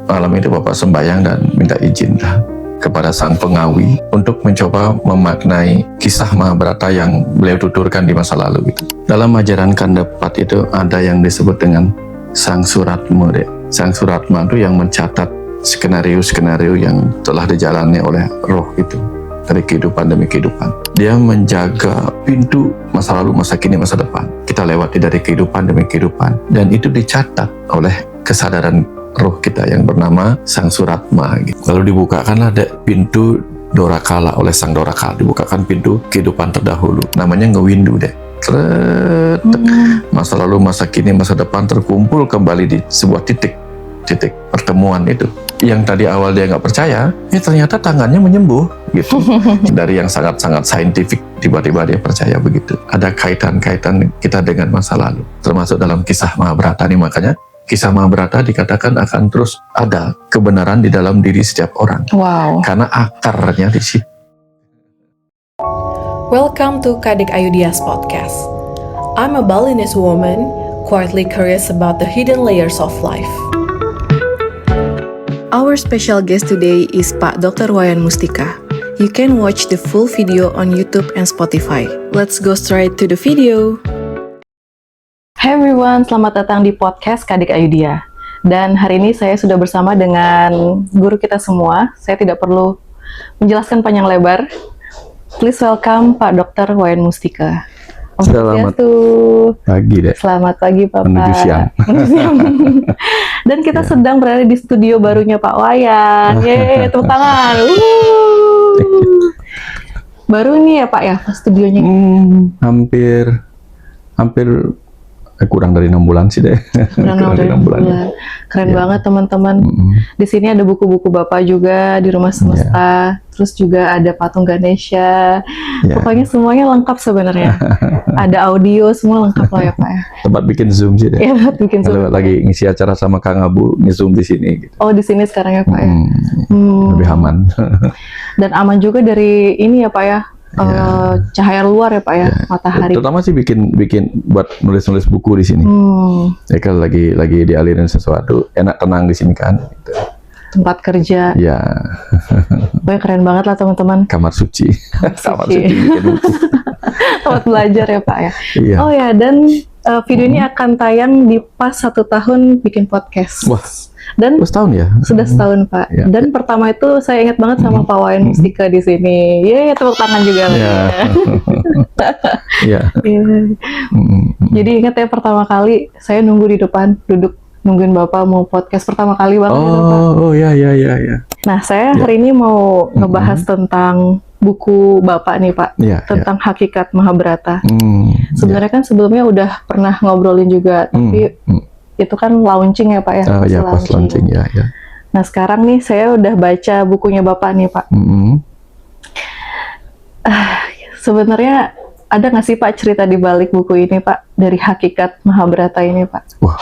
malam itu Bapak sembahyang dan minta izin kepada Sang Pengawi untuk mencoba memaknai kisah Mahabharata yang beliau tuturkan di masa lalu gitu. Dalam ajaran Kandapat itu ada yang disebut dengan Sang Suratma. Sang Suratma itu yang mencatat skenario-skenario yang telah dijalani oleh roh itu dari kehidupan demi kehidupan. Dia menjaga pintu masa lalu, masa kini, masa depan. Kita lewati dari kehidupan demi kehidupan, dan itu dicatat oleh kesadaran roh kita yang bernama Sang Suratma. Lalu dibukakanlah pintu Dorakala oleh Sang Dorakala. Dibukakan pintu kehidupan terdahulu. Namanya ngewindu deh. Masa lalu, masa kini, masa depan terkumpul kembali di sebuah titik pertemuan itu. Yang tadi awal dia nggak percaya, ternyata tangannya menyembuh gitu. Dari yang sangat-sangat saintifik, tiba-tiba dia percaya begitu. Ada kaitan-kaitan kita dengan masa lalu, termasuk dalam kisah Mahabharata ini. Makanya kisah Mahabharata dikatakan akan terus ada kebenaran di dalam diri setiap orang. Wow. Karena akarnya di situ. Welcome to Kadek Ayudia's podcast. I'm a Balinese woman, quietly curious about the hidden layers of life. Our special guest today is Pak Dr. Wayan Mustika. You can watch the full video on YouTube and Spotify. Let's go straight to the video. Hai everyone, selamat datang di podcast Kadek Ayudia. Dan hari ini saya sudah bersama dengan guru kita semua. Saya tidak perlu menjelaskan panjang lebar. Please welcome Pak Dr. Wayan Mustika. Selamat pagi deh. Selamat pagi Bapak. Menuju siang. Dan kita sedang berada di studio barunya Pak Wayan. Yeay, tepuk tangan. Baru nih ya Pak ya, studionya. Hampir kurang dari 6 bulan sih deh. Kurang dari 6 bulan. Keren banget teman-teman. Di sini ada buku-buku Bapak juga di Rumah Semesta. Terus juga ada patung Ganesha. Pokoknya semuanya lengkap sebenarnya. Ada audio, semua lengkap lah ya Pak ya. Tempat bikin Zoom sih deh. Iya, tempat bikin Zoom. Kalau lagi ngisi acara sama Kang Abu, nge-Zoom di sini gitu. Oh, di sini sekarang ya Pak ya. Lebih aman. Dan aman juga dari ini ya Pak ya. Cahaya luar ya Pak ya, matahari. Terutama sih bikin buat nulis buku di sini. Ya kalau lagi dialirin sesuatu, enak tenang di sini kan. Gitu. Tempat kerja. Ya. Pokoknya keren banget lah teman-teman. Kamar suci. Kamar suci bikin buku. Tempat belajar ya Pak ya. Iya. Oh ya, dan video ini akan tayang di pas 1 tahun bikin podcast. Wah. Dan setahun ya? Sudah setahun Pak. Ya. Dan pertama itu saya ingat banget sama Pak Wayan Mustika di sini. Yeay, tepuk tangan juga. Iya. Jadi ingat ya pertama kali saya nunggu di depan, duduk nungguin Bapak mau podcast pertama kali banget itu Pak. Oh ya. Nah, saya hari ini mau ngebahas tentang buku Bapak nih Pak, tentang Hakikat Mahabharata. Sebenarnya kan sebelumnya udah pernah ngobrolin juga, tapi itu kan launching ya Pak ya? Oh ya, pas launching ya. Nah sekarang nih saya udah baca bukunya Bapak nih Pak. Sebenarnya ada nggak sih Pak cerita di balik buku ini Pak, dari Hakikat Mahabharata ini Pak? Wah,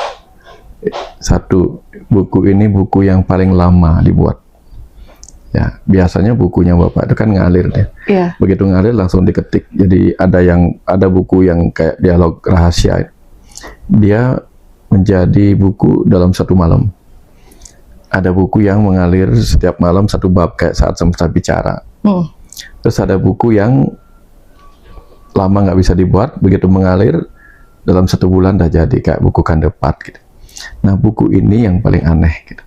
buku ini buku yang paling lama dibuat. Ya, biasanya bukunya Bapak itu kan ngalir deh. Iya. Begitu ngalir langsung diketik. Jadi ada buku yang kayak dialog rahasia. Dia menjadi buku dalam 1 malam. Ada buku yang mengalir setiap malam 1 bab kayak Saat Semesta Bicara. Terus ada buku yang lama nggak bisa dibuat, begitu mengalir dalam 1 bulan dah jadi kayak buku Kandapat gitu. Nah buku ini yang paling aneh gitu.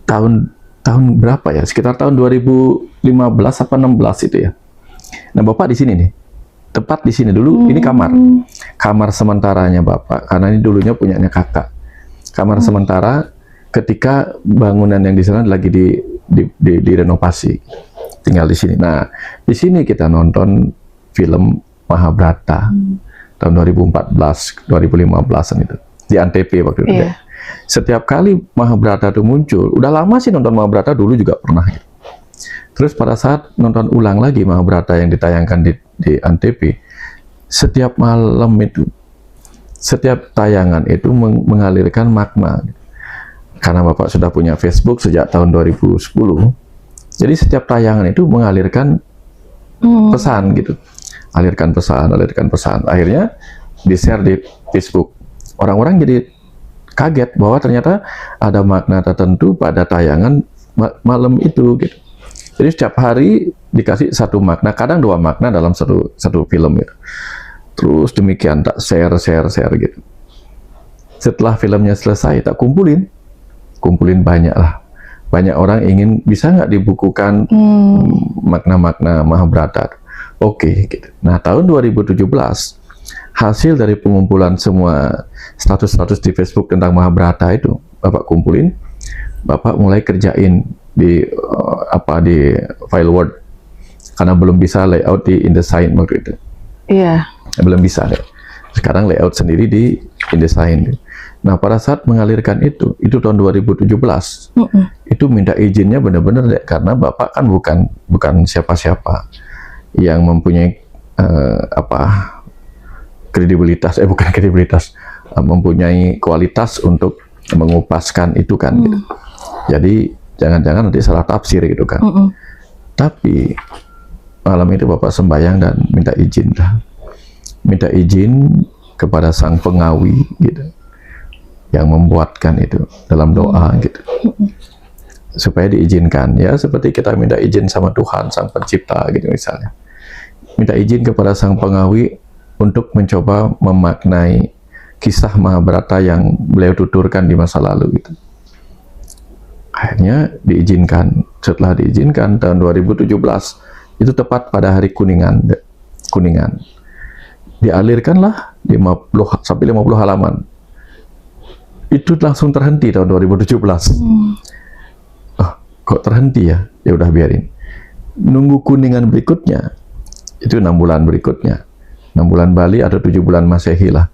Tahun berapa ya? Sekitar tahun 2015 apa 16 itu ya. Nah Bapak di sini nih. Tepat di sini dulu, ini kamar sementaranya Bapak, karena ini dulunya punyanya kakak. Kamar sementara ketika bangunan yang di sana lagi direnovasi, tinggal di sini. Nah, di sini kita nonton film Mahabharata tahun 2014, 2015an itu di Antv waktu itu. Setiap kali Mahabharata itu muncul, udah lama sih nonton Mahabharata, dulu juga pernah. Terus pada saat nonton ulang lagi Mahabharata yang ditayangkan di Antv, setiap malam itu, setiap tayangan itu mengalirkan makna. Karena Bapak sudah punya Facebook sejak tahun 2010, jadi setiap tayangan itu mengalirkan pesan gitu. Alirkan pesan. Akhirnya di-share di Facebook. Orang-orang jadi kaget bahwa ternyata ada makna tertentu pada tayangan malam itu gitu. Jadi setiap hari dikasih satu makna, kadang dua makna dalam satu film gitu. Terus demikian tak share gitu. Setelah filmnya selesai tak kumpulin banyak lah. Banyak orang ingin bisa nggak dibukukan makna-makna Mahabharata. Oke, gitu. Nah tahun 2017 hasil dari pengumpulan semua status-status di Facebook tentang Mahabharata itu Bapak kumpulin, Bapak mulai kerjain di file Word karena belum bisa layout di InDesign waktu itu. Iya. Belum bisa deh. Sekarang layout sendiri di InDesign. Nah pada saat mengalirkan itu tahun 2017, itu minta izinnya benar-benar deh, karena Bapak kan bukan siapa-siapa yang mempunyai mempunyai kualitas untuk mengupaskan itu kan. Gitu. Jadi jangan-jangan nanti salah tafsir gitu kan. Tapi malam itu Bapak sembahyang dan minta izin kepada sang pengawi gitu, yang membuatkan itu dalam doa gitu, supaya diizinkan, ya seperti kita minta izin sama Tuhan sang pencipta gitu misalnya, minta izin kepada sang pengawi untuk mencoba memaknai kisah Mahabharata yang beliau tuturkan di masa lalu gitu. Akhirnya diizinkan. Setelah diizinkan tahun 2017, itu tepat pada hari Kuningan. Dialirkanlah 50 sampai 50 halaman. Itu langsung terhenti tahun 2017. Oh, kok terhenti ya? Ya udah biarin. Nunggu Kuningan berikutnya, itu 6 bulan berikutnya. 6 bulan Bali atau 7 bulan Masehi lah.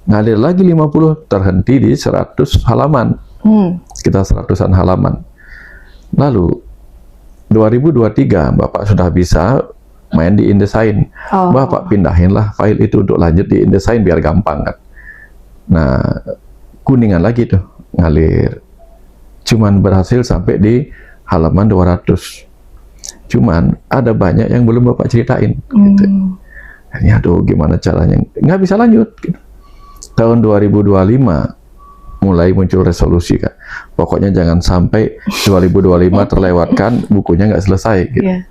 Ngalir lagi 50, terhenti di 100 halaman. Sekitar 100-an halaman. Lalu 2023 Bapak sudah bisa main di InDesign. Bapak pindahinlah file itu untuk lanjut di InDesign biar gampang kan. Nah, Kuningan lagi tuh ngalir. Cuman berhasil sampai di halaman 200. Cuman ada banyak yang belum Bapak ceritain gitu. Ini aduh gimana caranya, nggak bisa lanjut gitu. Tahun 2025 mulai muncul resolusi kan, pokoknya jangan sampai 2025 terlewatkan bukunya nggak selesai gitu.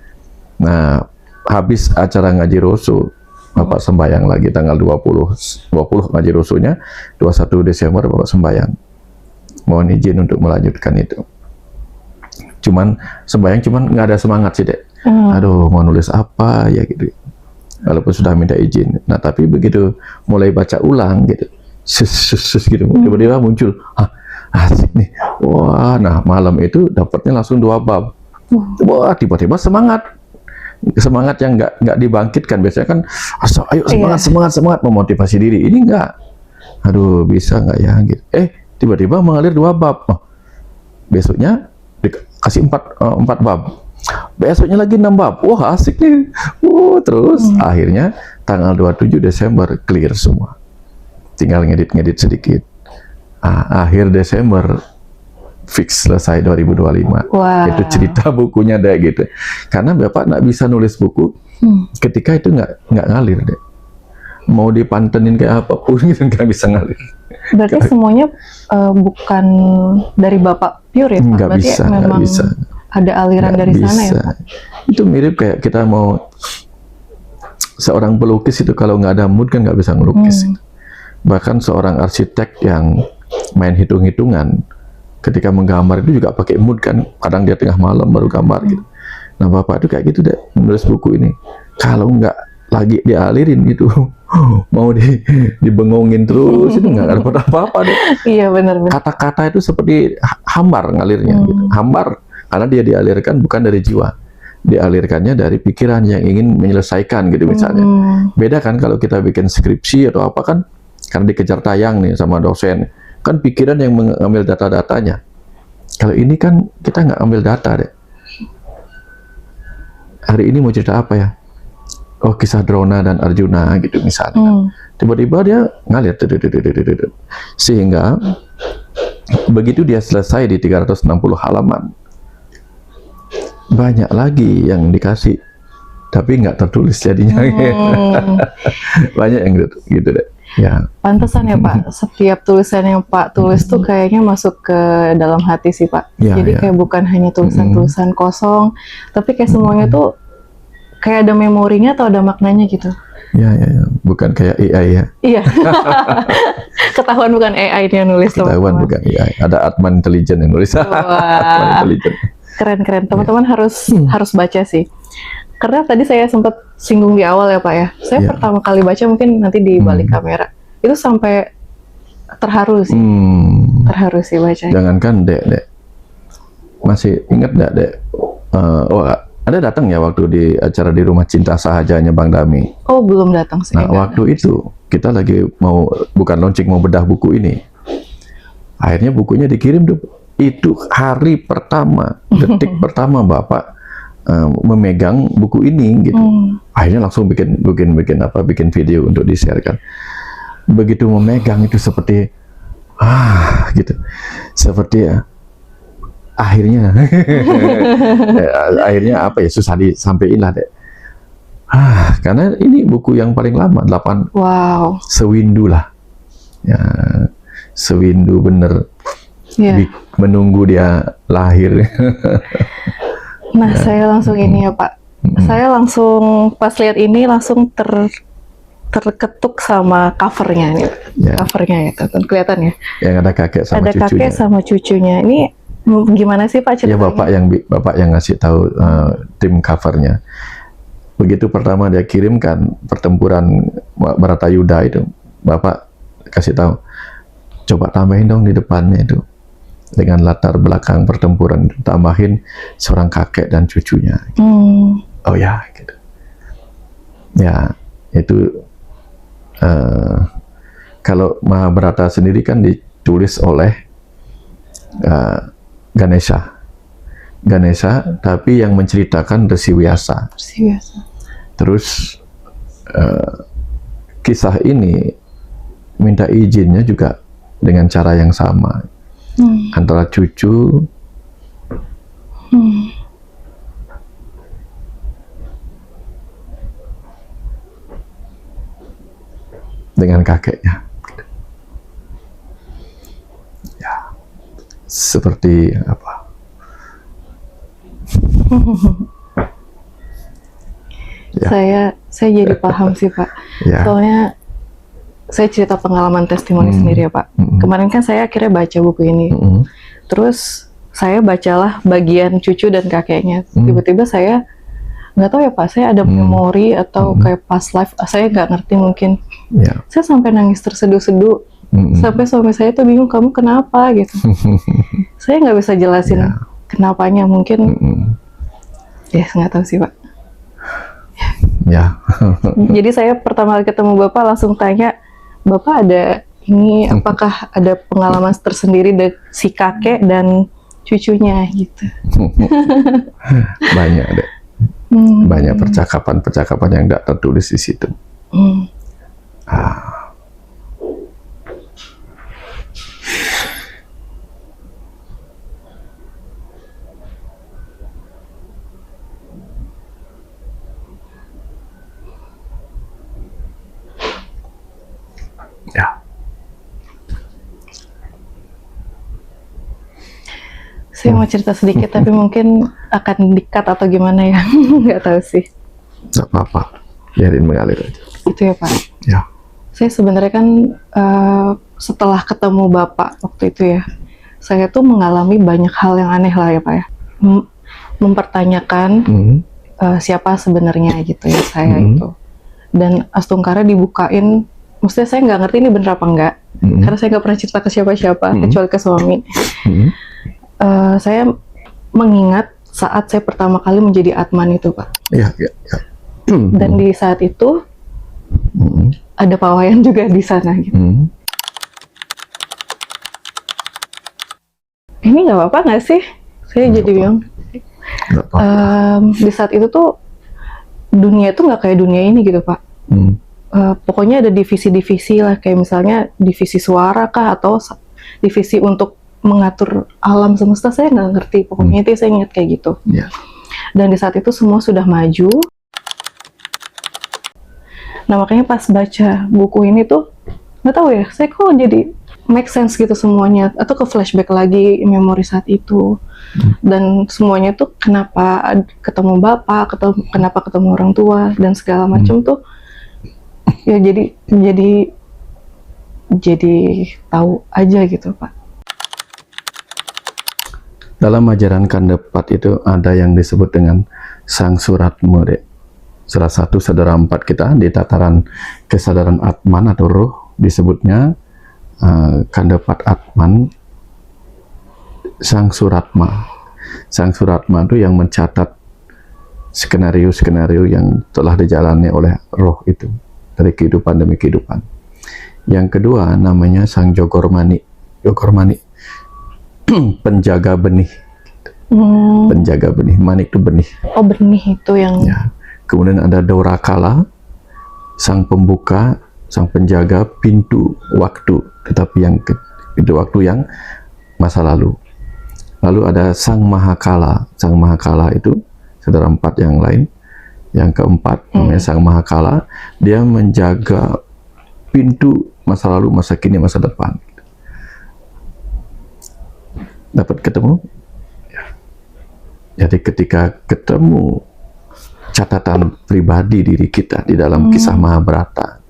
Nah habis acara ngaji rosu, Bapak sembahyang lagi tanggal 20 ngaji rosunya, 21 Desember Bapak sembahyang mohon izin untuk melanjutkan itu. Cuman sembahyang nggak ada semangat sih dek. Aduh mau nulis apa ya gitu, walaupun sudah minta izin. Nah tapi begitu mulai baca ulang gitu, gitu, tiba-tiba muncul, asik nih, wah, nah malam itu dapatnya langsung 2 bab, wah tiba-tiba semangat yang nggak dibangkitkan. Biasanya kan, ayo semangat memotivasi diri. Ini enggak, aduh bisa nggak ya gitu. Tiba-tiba mengalir 2 bab, besoknya dikasih 4 bab, besoknya lagi 6 bab, wah asik nih, terus akhirnya tanggal 27 Desember clear semua, tinggal ngedit sedikit. Akhir Desember fix selesai 2025. Itu cerita bukunya deh gitu. Karena Bapak nggak bisa nulis buku ketika itu nggak ngalir deh. Mau dipantenin kayak apapun gitu nggak bisa ngalir. Berarti semuanya bukan dari Bapak pure ya Pak? Nggak bisa, nggak bisa. Ada aliran dari sana ya Pak? Itu mirip kayak kita mau seorang pelukis itu kalau nggak ada mood kan nggak bisa ngelukis. Bahkan seorang arsitek yang main hitung-hitungan ketika menggambar itu juga pakai mood kan, kadang dia tengah malam baru gambar gitu. Nah Bapak itu kayak gitu deh menulis buku ini, kalau nggak lagi dialirin gitu mau dibengongin terus itu nggak dapat apa-apa deh. Iya benar. Kata-kata itu seperti hambar ngalirnya gitu. Hambar karena dia dialirkan bukan dari jiwa, dialirkannya dari pikiran yang ingin menyelesaikan gitu misalnya. Beda kan kalau kita bikin skripsi atau apa kan, karena dikejar tayang nih sama dosen, kan pikiran yang mengambil data-datanya. Kalau ini kan kita nggak ambil data deh. Hari ini mau cerita apa ya? Oh kisah Drona dan Arjuna gitu misalnya. Tiba-tiba dia ngalir, sehingga begitu dia selesai di 360 halaman, banyak lagi yang dikasih, tapi nggak tertulis jadinya. Banyak yang gitu deh. Ya. Pantesan ya Pak, setiap tulisan yang Pak tulis tuh kayaknya masuk ke dalam hati sih Pak. Ya, Jadi ya. kayak bukan hanya tulisan-tulisan kosong, tapi kayak semuanya tuh kayak ada memorinya atau ada maknanya gitu. Ya, bukan kayak AI ya. Iya. Ketahuan bukan AI yang nulis Ketahuan teman-teman. bukan AI. Ada Atman Intelligent yang nulis. Atman Wah, Intelligent. keren-keren. Teman-teman harus baca sih. Karena tadi saya sempat singgung di awal ya Pak ya. Saya Iya. pertama kali baca mungkin nanti di balik kamera. Itu sampai terharu sih. Terharu sih bacanya. Jangankan Dek. Masih ingat nggak Dek? Oh, ada datang ya waktu di acara di Rumah Cinta Sahajanya Bang Dami. Oh, belum datang sih. Nah, waktu itu kita lagi bukan launching, mau bedah buku ini. Akhirnya bukunya dikirim tuh. Itu hari pertama, detik pertama Bapak memegang buku ini gitu. Akhirnya langsung bikin video untuk di-share-kan. Begitu memegang itu seperti gitu. Seperti akhirnya apa ya, susah disampaikan lah Dek. Karena ini buku yang paling lama, 8. Wow. Sewindu lah. Ya, sewindu bener. Yeah. Menunggu dia lahir. Nah, saya langsung ini ya Pak. Saya langsung pas lihat ini langsung terketuk sama covernya nih. Ya. Covernya ya, kelihatan ya. Yang ada kakek sama ada cucunya. Kakek sama cucunya. Ini gimana sih Pak Ya, ceritanya? bapak yang ngasih tahu tim covernya. Begitu pertama dia kirimkan pertempuran Baratayuda itu, Bapak kasih tahu, coba tambahin dong di depannya itu. Dengan latar belakang pertempuran, tambahin seorang kakek dan cucunya. Oh ya, gitu. Ya, itu kalau Mahabharata sendiri kan ditulis oleh Ganesha, tapi yang menceritakan Resi Vyasa. Terus kisah ini minta izinnya juga dengan cara yang sama. Antara cucu dengan kakeknya. Ya, seperti apa? Ya. Saya jadi paham sih Pak. Ya. Soalnya saya cerita pengalaman testimoni sendiri ya Pak. Kemarin kan saya akhirnya baca buku ini. Terus saya bacalah bagian cucu dan kakeknya. Tiba-tiba saya nggak tahu ya Pak, saya ada memori atau kayak past life, saya nggak ngerti mungkin. Ya. Saya sampai nangis terseduh-seduh. Sampai suami saya tuh bingung, kamu kenapa gitu. Saya nggak bisa jelasin kenapanya, mungkin ya nggak tahu sih Pak. Ya. Jadi saya pertama kali ketemu Bapak langsung tanya, Bapak ada ini, apakah ada pengalaman tersendiri dari si kakek dan cucunya gitu. Banyak deh. Banyak percakapan yang tidak tertulis di situ. Ya. Saya mau cerita sedikit, tapi mungkin akan di-cut atau gimana ya, nggak tahu sih. Nggak apa-apa, biarin mengalir aja. Itu ya Pak. Ya. Saya sebenarnya kan setelah ketemu Bapak waktu itu ya, saya tuh mengalami banyak hal yang aneh lah ya Pak ya. Mempertanyakan siapa sebenarnya gitu ya saya itu. Dan Astungkara dibukain, maksudnya saya nggak ngerti ini bener apa enggak, karena saya nggak pernah cerita ke siapa-siapa kecuali ke suami. Saya mengingat saat saya pertama kali menjadi Atman itu Pak. Ya. Dan di saat itu ada Pak Wayan juga di sana gitu. Ini nggak apa-apa nggak sih? Saya jadi bingung. Di saat itu tuh dunia itu nggak kayak dunia ini gitu Pak. Pokoknya ada divisi-divisi lah, kayak misalnya divisi suara kah atau divisi untuk mengatur alam semesta, saya nggak ngerti. Pokoknya itu saya ingat kayak gitu. Yeah. Dan di saat itu semua sudah maju. Nah makanya pas baca buku ini tuh nggak tahu ya, saya kok jadi make sense gitu semuanya, atau ke flashback lagi memori saat itu. Dan semuanya tuh kenapa ketemu bapak, kenapa ketemu orang tua dan segala macam tuh ya jadi tahu aja gitu Pak. Dalam ajaran Kandepat itu ada yang disebut dengan Sang Suratma, Dek. Salah satu saudara empat kita di tataran kesadaran Atman atau roh disebutnya Kandepat Atman, Sang Suratma. Sang Suratma itu yang mencatat skenario-skenario yang telah dijalani oleh roh itu dari kehidupan demi kehidupan. Yang kedua namanya Sang Jogormani. Jogormani penjaga benih. Penjaga benih, manik itu benih. Oh, benih itu yang Ya. Kemudian ada Dorakala, sang pembuka, sang penjaga pintu waktu, tetapi yang pintu waktu yang masa lalu. Lalu ada Sang Mahakala. Sang Mahakala itu saudara empat yang lain. Yang keempat namanya Sang Mahakala, dia menjaga pintu masa lalu, masa kini, masa depan. Dapat ketemu? Ya. Jadi ketika ketemu catatan pribadi diri kita di dalam kisah Mahabharata,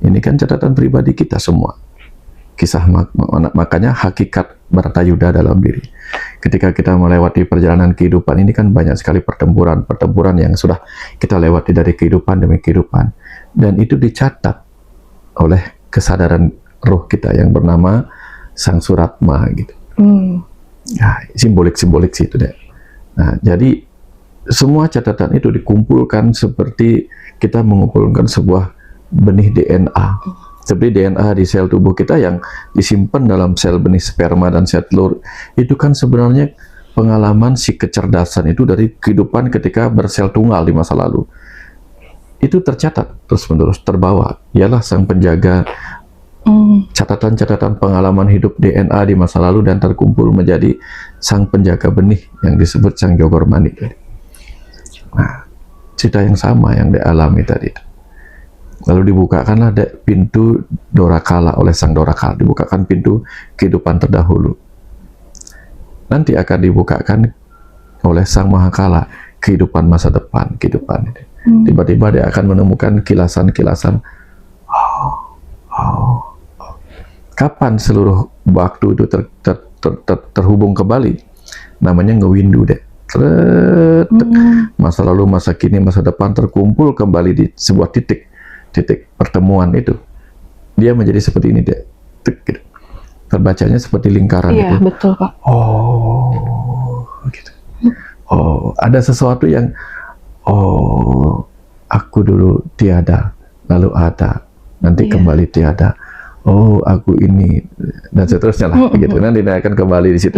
ini kan catatan pribadi kita semua. Kisah makanya hakikat Bharatayuda dalam diri. Ketika kita melewati perjalanan kehidupan ini kan banyak sekali pertempuran yang sudah kita lewati dari kehidupan demi kehidupan, dan itu dicatat oleh kesadaran roh kita yang bernama Sang Suratma gitu. Ya, simbolik sih itu deh. Nah, jadi semua catatan itu dikumpulkan seperti kita mengumpulkan sebuah benih DNA. Seperti DNA di sel tubuh kita yang disimpan dalam sel benih sperma dan sel telur, itu kan sebenarnya pengalaman si kecerdasan itu dari kehidupan ketika bersel tunggal di masa lalu. Itu tercatat terus-menerus, terbawa. Ialah sang penjaga catatan-catatan pengalaman hidup DNA di masa lalu dan terkumpul menjadi sang penjaga benih yang disebut Sang Jogormani. Nah, cerita yang sama yang dialami tadi. Lalu dibukakanlah pintu Dorakala oleh Sang Dorakala, dibukakan pintu kehidupan terdahulu. Nanti akan dibukakan oleh Sang Mahakala kehidupan masa depan, kehidupan ini. Tiba-tiba dia akan menemukan kilasan-kilasan. Kapan seluruh waktu itu terhubung kembali? Namanya ngewindu deh. Masa lalu, masa kini, masa depan terkumpul kembali di sebuah titik pertemuan itu. Dia menjadi seperti ini deh. Gitu. Terbacanya seperti lingkaran. Iya, itu. betul Pak. Oh, gitu. Oh, ada sesuatu yang aku dulu tiada, lalu ada, nanti kembali tiada. Oh, aku ini, dan seterusnya lah, begitu. Nanti dia akan kembali di situ.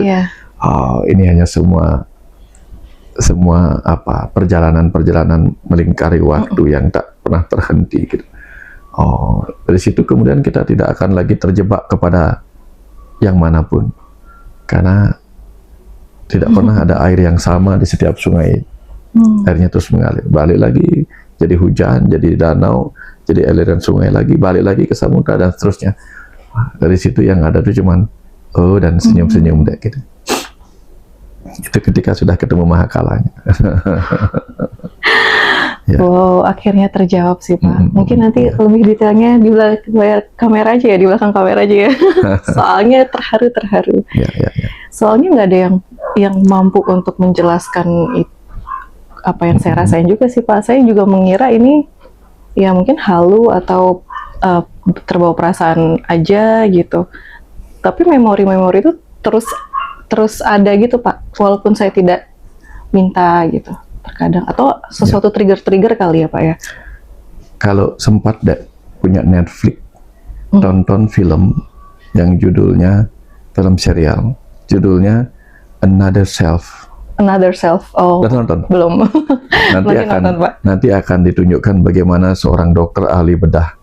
Oh, ini hanya semua perjalanan melingkari waktu yang tak pernah terhenti, gitu. Oh, dari situ kemudian kita tidak akan lagi terjebak kepada yang manapun, karena tidak pernah ada air yang sama di setiap sungai. Airnya terus mengalir, balik lagi jadi hujan, jadi danau, jadi aliran sungai lagi, balik lagi ke samudra dan seterusnya. Dari situ yang ada tuh cuman dan senyum-senyum deh gitu. Itu ketika sudah ketemu Mahakalanya. Ya. Wow, akhirnya terjawab sih Pak. Mungkin nanti lebih detailnya di belakang kamera aja ya, di belakang kamera aja ya. Soalnya terharu. Ya. Soalnya nggak ada yang mampu untuk menjelaskan apa yang saya rasain juga sih Pak. Saya juga mengira ini ya mungkin halu atau terbawa perasaan aja gitu. Tapi memori-memori itu terus ada gitu Pak, walaupun saya tidak minta gitu terkadang, atau sesuatu trigger kali ya Pak ya. Kalau sempat punya Netflix, tonton film yang judulnya, film serial judulnya Another Self. Oh, udah nonton? Belum. Nanti akan ditunjukkan bagaimana seorang dokter ahli bedah.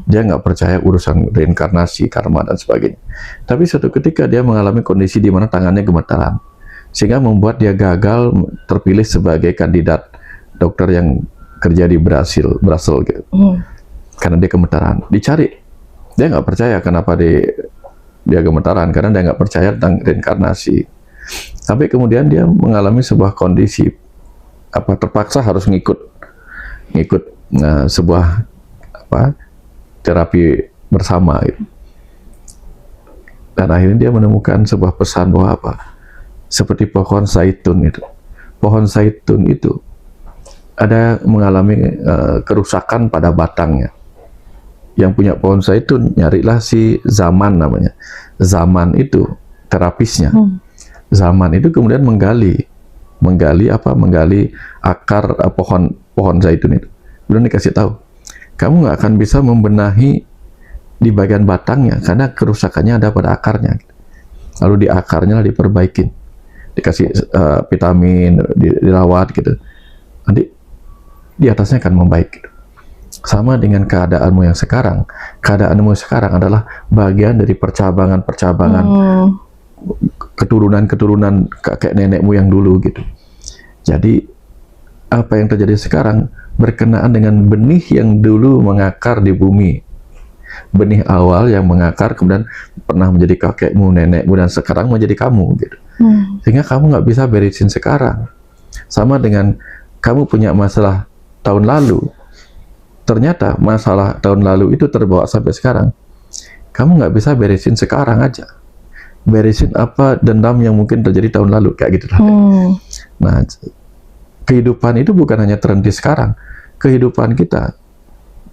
Dia nggak percaya urusan reinkarnasi, karma dan sebagainya. Tapi suatu ketika dia mengalami kondisi di mana tangannya gemetaran, sehingga membuat dia gagal terpilih sebagai kandidat dokter yang kerja di Brasil gitu. Karena dia gemetaran. Dicari Dia nggak percaya kenapa dia gemetaran, karena dia nggak percaya tentang reinkarnasi. Tapi kemudian dia mengalami sebuah kondisi terpaksa harus ngikut sebuah terapi bersama gitu. Dan akhirnya dia menemukan sebuah pesan bahwa seperti pohon zaitun itu. Pohon zaitun itu ada mengalami kerusakan pada batangnya. Yang punya pohon zaitun nyarilah si Zaman namanya. Zaman itu terapisnya. Zaman itu kemudian menggali akar pohon zaitun itu. Belum dikasih tahu, kamu nggak akan bisa membenahi di bagian batangnya karena kerusakannya ada pada akarnya. Lalu di akarnya diperbaikin, dikasih vitamin, dirawat gitu. Nanti di atasnya akan membaik. Gitu. Sama dengan keadaanmu yang sekarang. Keadaanmu sekarang adalah bagian dari percabangan-percabangan keturunan kakek nenekmu yang dulu gitu. Jadi apa yang terjadi sekarang berkenaan dengan benih yang dulu mengakar di bumi. Benih awal yang mengakar kemudian pernah menjadi kakekmu, nenekmu, dan sekarang menjadi kamu gitu. Sehingga kamu nggak bisa beresin sekarang. Sama dengan kamu punya masalah tahun lalu, ternyata masalah tahun lalu itu terbawa sampai sekarang. Kamu nggak bisa beresin sekarang aja. Beresin apa dendam yang mungkin terjadi tahun lalu, kayak gitu. Nah, kehidupan itu bukan hanya terhenti sekarang. Kehidupan kita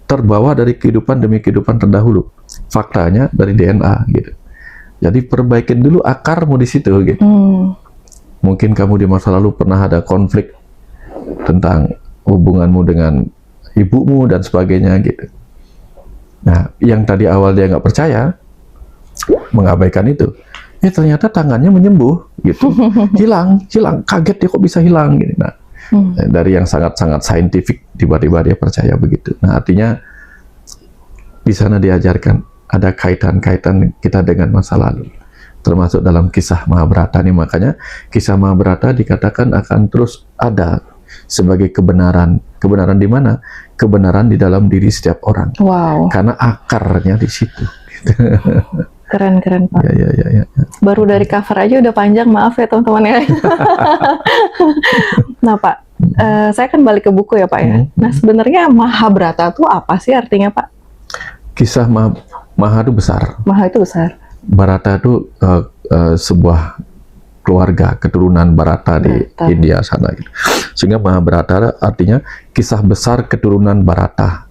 terbawa dari kehidupan demi kehidupan terdahulu. Faktanya dari DNA gitu. Jadi perbaikin dulu akarmu di situ gitu. Mungkin kamu di masa lalu pernah ada konflik tentang hubunganmu dengan ibumu dan sebagainya gitu. Nah, yang tadi awal dia nggak percaya, mengabaikan itu, ternyata tangannya menyembuh gitu. hilang, kaget dia kok bisa hilang gitu. Nah, dari yang sangat-sangat saintifik tiba-tiba dia percaya begitu. Nah, artinya di sana diajarkan ada kaitan-kaitan kita dengan masa lalu, termasuk dalam kisah Mahabharata nih. Makanya kisah Mahabharata dikatakan akan terus ada sebagai kebenaran. Kebenaran di mana? Kebenaran di dalam diri setiap orang. Wow. Karena akarnya di situ. Keren Pak. Ya. Baru dari cover aja udah panjang, maaf ya teman-teman ya. Nah Pak, saya kan balik ke buku ya Pak ya. Nah sebenarnya Mahabharata itu apa sih artinya Pak? Kisah Maha itu besar. Maha itu besar. Bharata itu sebuah keluarga keturunan Bharata di India sana gitu. Sehingga Mahabharata artinya kisah besar keturunan Bharata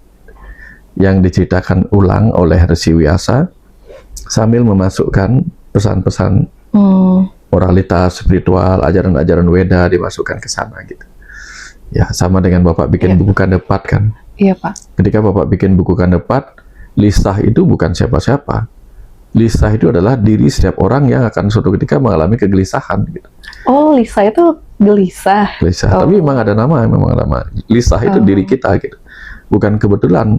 yang diceritakan ulang oleh Resi Vyasa sambil memasukkan pesan-pesan moralitas spiritual, ajaran-ajaran Weda dimasukkan ke sana gitu. Ya, sama dengan Bapak bikin buku Kandepat kan. Iya Pak. Ketika Bapak bikin buku Kandepat, Lisah itu bukan siapa-siapa. Lisah itu adalah diri setiap orang yang akan suatu ketika mengalami kegelisahan gitu. Oh, Lisa itu gelisah. Lisah, tapi memang ada nama, Lisah itu diri kita gitu. Bukan kebetulan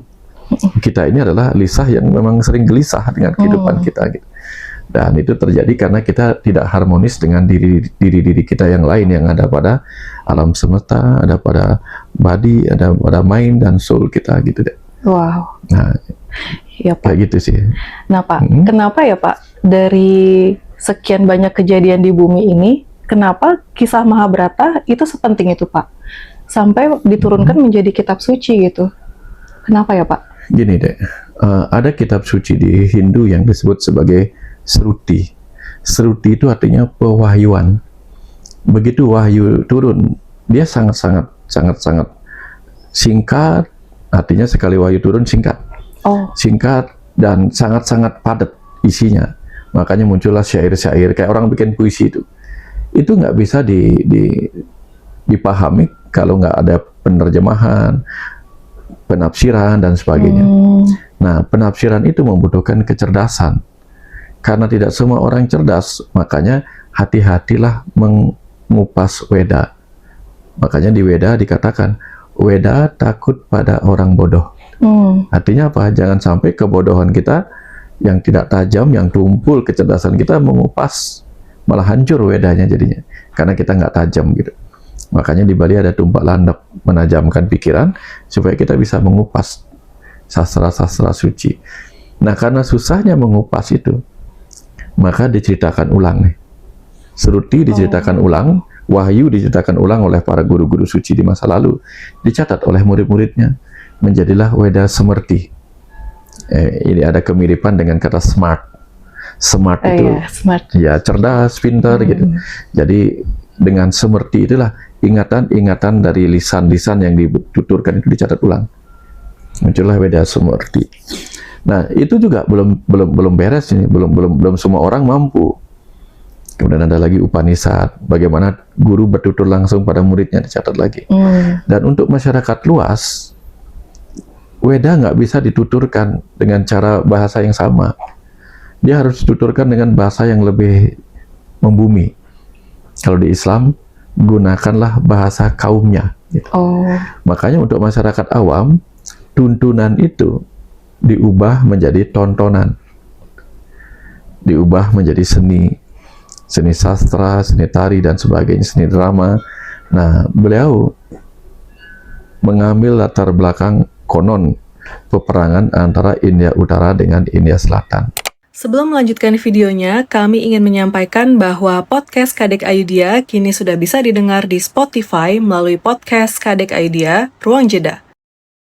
kita ini adalah Lisah yang memang sering gelisah dengan kehidupan kita gitu. Dan itu terjadi karena kita tidak harmonis dengan diri kita yang lain yang ada pada alam semesta, ada pada body, ada pada mind dan soul kita gitu deh. Wow. Nah, ya Pak. Kayak gitu sih. Nah Pak, kenapa ya Pak dari sekian banyak kejadian di bumi ini, kenapa kisah Mahabharata itu sepenting itu Pak? Sampai diturunkan menjadi kitab suci gitu. Kenapa ya Pak? Gini deh, ada kitab suci di Hindu yang disebut sebagai Sruti. Sruti itu artinya pewahyuan. Begitu wahyu turun, dia sangat singkat. Artinya sekali wahyu turun singkat. Singkat dan sangat-sangat padat isinya. Makanya muncullah syair-syair kayak orang bikin puisi itu. Itu nggak bisa dipahami kalau nggak ada penerjemahan, penafsiran dan sebagainya. Nah, penafsiran itu membutuhkan kecerdasan. Karena tidak semua orang cerdas, makanya hati-hatilah mengupas Weda. Makanya di Weda dikatakan, Weda takut pada orang bodoh. Artinya apa? Jangan sampai kebodohan kita yang tidak tajam, yang tumpul kecerdasan kita mengupas, malah hancur Wedanya jadinya. Karena kita nggak tajam gitu. Makanya di Bali ada tumpak landap, menajamkan pikiran supaya kita bisa mengupas sastra-sastra suci. Nah, karena susahnya mengupas itu, maka diceritakan ulang nih. Seruti diceritakan ulang, wahyu diceritakan ulang oleh para guru-guru suci di masa lalu, dicatat oleh murid-muridnya, menjadilah Weda Semerti. Ini ada kemiripan dengan kata smart. Smart itu ya, smart. ya cerdas, pintar gitu. Jadi dengan Semerti itulah ingatan-ingatan dari lisan-lisan yang dituturkan itu dicatat ulang. Muncullah Weda Semerti. Nah, itu juga belum beres ini, belum semua orang mampu. Kemudian ada lagi Upanishad, bagaimana guru bertutur langsung pada muridnya dicatat lagi. Dan untuk masyarakat luas, Weda nggak bisa dituturkan dengan cara bahasa yang sama. Dia harus dituturkan dengan bahasa yang lebih membumi. Kalau di Islam, gunakanlah bahasa kaumnya. Gitu. Makanya untuk masyarakat awam, tuntunan itu diubah menjadi tontonan, diubah menjadi seni sastra, seni tari dan sebagainya, seni drama. Nah, beliau mengambil latar belakang konon peperangan antara India Utara dengan India Selatan. Sebelum melanjutkan videonya, kami ingin menyampaikan bahwa podcast Kadek Ayudhya kini sudah bisa didengar di Spotify melalui podcast Kadek Ayudhya, Ruang Jeda.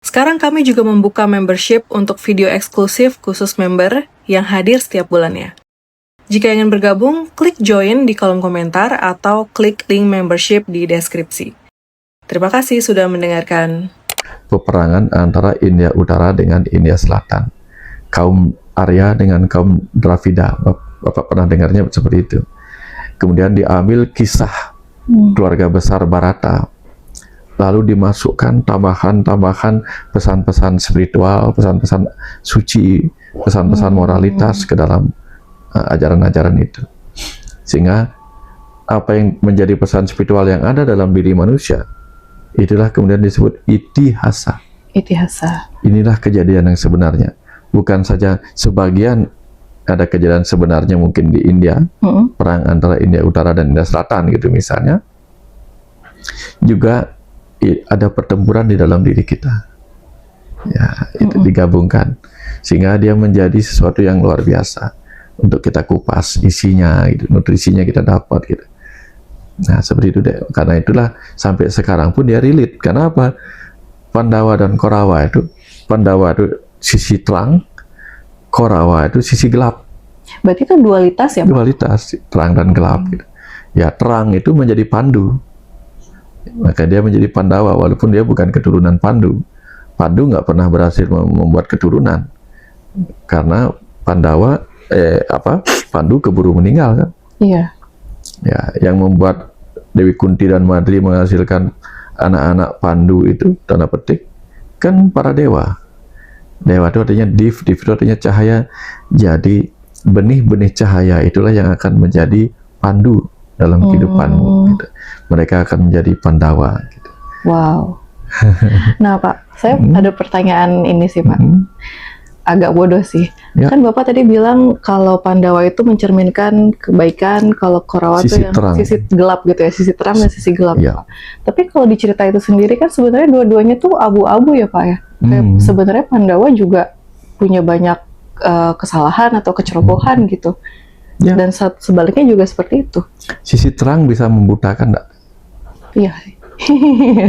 Sekarang kami juga membuka membership untuk video eksklusif khusus member yang hadir setiap bulannya. Jika ingin bergabung, klik join di kolom komentar atau klik link membership di deskripsi. Terima kasih sudah mendengarkan. Peperangan antara India Utara dengan India Selatan. Kaum Arya dengan kaum Dravida. Bapak pernah dengarnya seperti itu. Kemudian diambil kisah keluarga besar Bharata. Lalu dimasukkan tambahan-tambahan pesan-pesan spiritual, pesan-pesan suci, pesan-pesan moralitas ke dalam ajaran-ajaran itu. Sehingga apa yang menjadi pesan spiritual yang ada dalam diri manusia, itulah kemudian disebut itihasa. Itihasa. Inilah kejadian yang sebenarnya. Bukan saja sebagian ada kejadian sebenarnya mungkin di India, perang antara India Utara dan India Selatan gitu misalnya. Juga ada pertempuran di dalam diri kita. Ya, itu digabungkan sehingga dia menjadi sesuatu yang luar biasa untuk kita kupas isinya, gitu, nutrisinya kita dapat gitu. Nah, seperti itu deh. Karena itulah sampai sekarang pun dia relate. Karena apa? Pandawa dan Korawa itu, Pandawa itu sisi terang, Korawa itu sisi gelap. Berarti itu dualitas ya, Pak? Dualitas, terang dan gelap gitu. Ya, terang itu menjadi Pandu. Maka dia menjadi Pandawa walaupun dia bukan keturunan Pandu. Pandu nggak pernah berhasil membuat keturunan. Karena Pandawa Pandu keburu meninggal kan. Iya. Ya, yang membuat Dewi Kunti dan Madri menghasilkan anak-anak Pandu itu tanda petik kan para dewa. Dewa itu artinya div itu artinya cahaya. Jadi benih-benih cahaya itulah yang akan menjadi pandu dalam kehidupanmu. Gitu. Mereka akan menjadi Pandawa. Gitu. Wow. Nah, Pak, saya ada pertanyaan ini sih, Pak. Agak bodoh sih. Ya. Kan Bapak tadi bilang kalau Pandawa itu mencerminkan kebaikan, kalau Korawa itu yang terang. sisi gelap gitu ya, sisi terang dan sisi gelap. Ya. Pak. Tapi kalau di cerita itu sendiri kan sebenarnya dua-duanya tuh abu-abu ya, Pak ya. Kayak sebenarnya Pandawa juga punya banyak kesalahan atau kecerobohan gitu. Ya. Dan sebaliknya juga seperti itu. Sisi terang bisa membutakan enggak? Iya.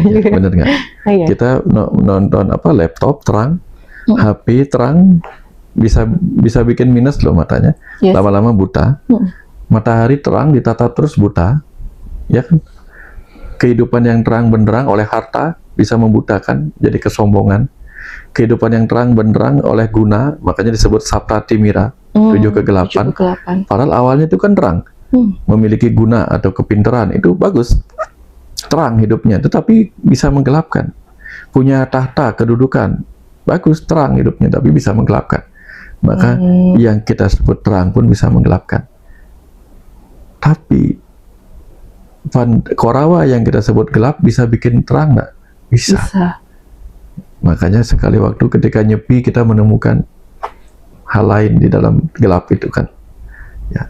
Ya, bener nggak? Iya. Kita nonton laptop terang, HP terang, bisa bikin minus loh matanya. Yes. Lama-lama buta. Matahari terang ditata terus buta, ya kan? Kehidupan yang terang benderang oleh harta bisa membutakan, jadi kesombongan. Kehidupan yang terang benderang oleh guna, makanya disebut Sapta Timira, 7 kegelapan. Padahal awalnya itu kan terang, memiliki guna atau kepintaran itu bagus, terang hidupnya, tetapi bisa menggelapkan. Punya tahta kedudukan, bagus, terang hidupnya, tapi bisa menggelapkan. Maka yang kita sebut terang pun bisa menggelapkan. Tapi Korawa yang kita sebut gelap bisa bikin terang nggak? Bisa. Makanya sekali waktu ketika nyepi kita menemukan hal lain di dalam gelap itu kan. Ya.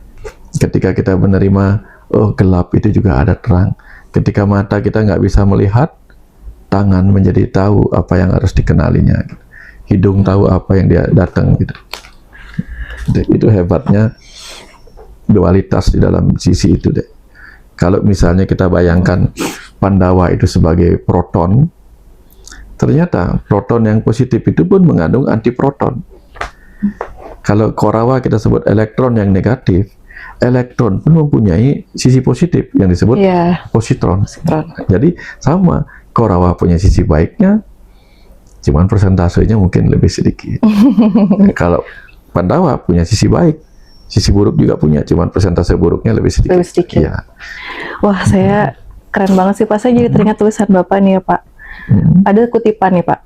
Ketika kita menerima, oh gelap itu juga ada terang. Ketika mata kita nggak bisa melihat, tangan menjadi tahu apa yang harus dikenalinya. Gitu. Hidung tahu apa yang dia datang gitu. Itu hebatnya dualitas di dalam sisi itu deh. Kalau misalnya kita bayangkan Pandawa itu sebagai proton, ternyata proton yang positif itu pun mengandung antiproton. Kalau Korawa kita sebut elektron yang negatif, elektron pun mempunyai sisi positif yang disebut positron. Jadi sama, Korawa punya sisi baiknya, cuman persentasenya mungkin lebih sedikit. Kalau Pandawa punya sisi baik, sisi buruk juga punya, cuman persentase buruknya lebih sedikit. Lebih sedikit. Ya. Wah, saya keren banget sih Pak. Saya jadi teringat tulisan Bapak nih ya Pak. Ada kutipan nih Pak.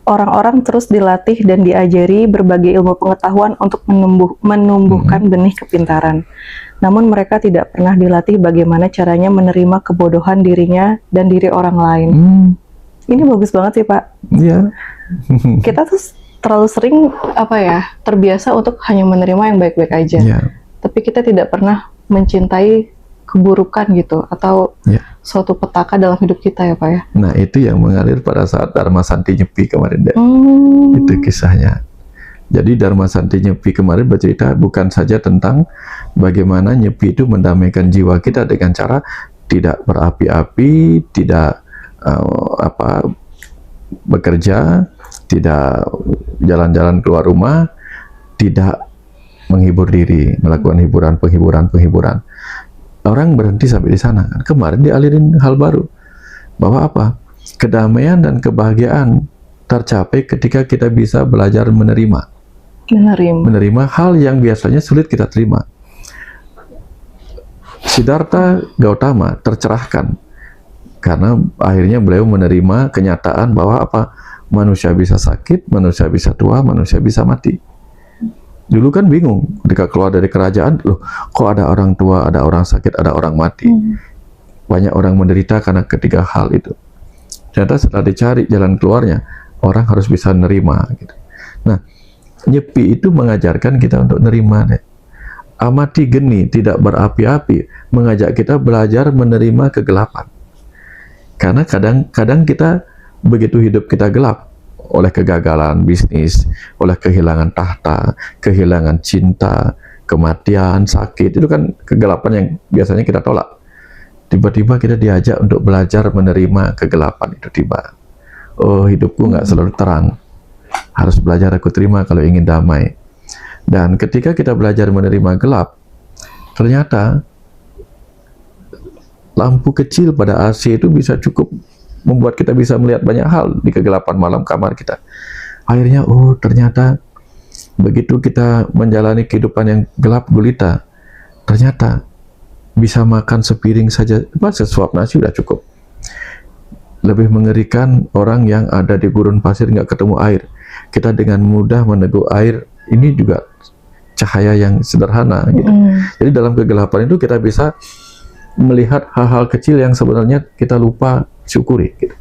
Orang-orang terus dilatih dan diajari berbagai ilmu pengetahuan untuk menumbuhkan benih kepintaran. Namun mereka tidak pernah dilatih bagaimana caranya menerima kebodohan dirinya dan diri orang lain. Ini bagus banget sih Pak. Iya. Kita tuh terlalu sering terbiasa untuk hanya menerima yang baik-baik aja. Tapi kita tidak pernah mencintai keburukan gitu atau suatu petaka dalam hidup kita ya Pak ya. Nah itu yang mengalir pada saat Dharma Santi Nyepi kemarin deh. Itu kisahnya. Jadi Dharma Santi Nyepi kemarin bercerita bukan saja tentang bagaimana Nyepi itu mendamaikan jiwa kita dengan cara tidak berapi-api, tidak bekerja, tidak jalan-jalan keluar rumah, tidak menghibur diri, melakukan penghiburan. Orang berhenti sampai di sana. Kemarin dialirin hal baru, bahwa apa? Kedamaian dan kebahagiaan tercapai ketika kita bisa belajar menerima hal yang biasanya sulit kita terima. Siddhartha Gautama tercerahkan karena akhirnya beliau menerima kenyataan bahwa apa? Manusia bisa sakit, manusia bisa tua, manusia bisa mati. Dulu kan bingung ketika keluar dari kerajaan, loh kok ada orang tua, ada orang sakit, ada orang mati. Banyak orang menderita karena ketiga hal itu. Ternyata setelah dicari jalan keluarnya, orang harus bisa nerima gitu. Nah, Nyepi itu mengajarkan kita untuk nerima deh. Amati geni, tidak berapi-api, mengajak kita belajar menerima kegelapan. Karena kadang-kadang kita begitu hidup kita gelap, oleh kegagalan bisnis, oleh kehilangan tahta, kehilangan cinta, kematian, sakit, itu kan kegelapan yang biasanya kita tolak. Tiba-tiba kita diajak untuk belajar menerima kegelapan itu tiba. Oh, hidupku nggak selalu terang. Harus belajar aku terima kalau ingin damai. Dan ketika kita belajar menerima gelap, ternyata lampu kecil pada AC itu bisa cukup membuat kita bisa melihat banyak hal di kegelapan malam kamar kita. Akhirnya, oh ternyata begitu kita menjalani kehidupan yang gelap gulita, ternyata bisa makan sepiring saja, sesuap nasi udah cukup. Lebih mengerikan orang yang ada di gurun pasir nggak ketemu air. Kita dengan mudah meneguk air, ini juga cahaya yang sederhana gitu. Jadi dalam kegelapan itu kita bisa melihat hal-hal kecil yang sebenarnya kita lupa syukuri gitu.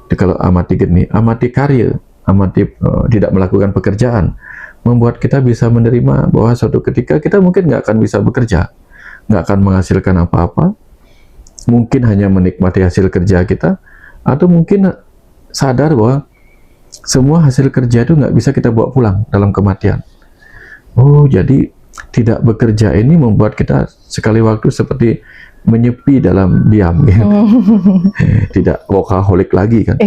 Jadi kalau amati geni, amati karya, amati tidak melakukan pekerjaan, membuat kita bisa menerima bahwa suatu ketika kita mungkin nggak akan bisa bekerja, nggak akan menghasilkan apa-apa, mungkin hanya menikmati hasil kerja kita, atau mungkin sadar bahwa semua hasil kerja itu nggak bisa kita bawa pulang dalam kematian. Oh, jadi tidak bekerja ini membuat kita sekali waktu seperti menyepi dalam diam gitu. Tidak workaholic lagi kan.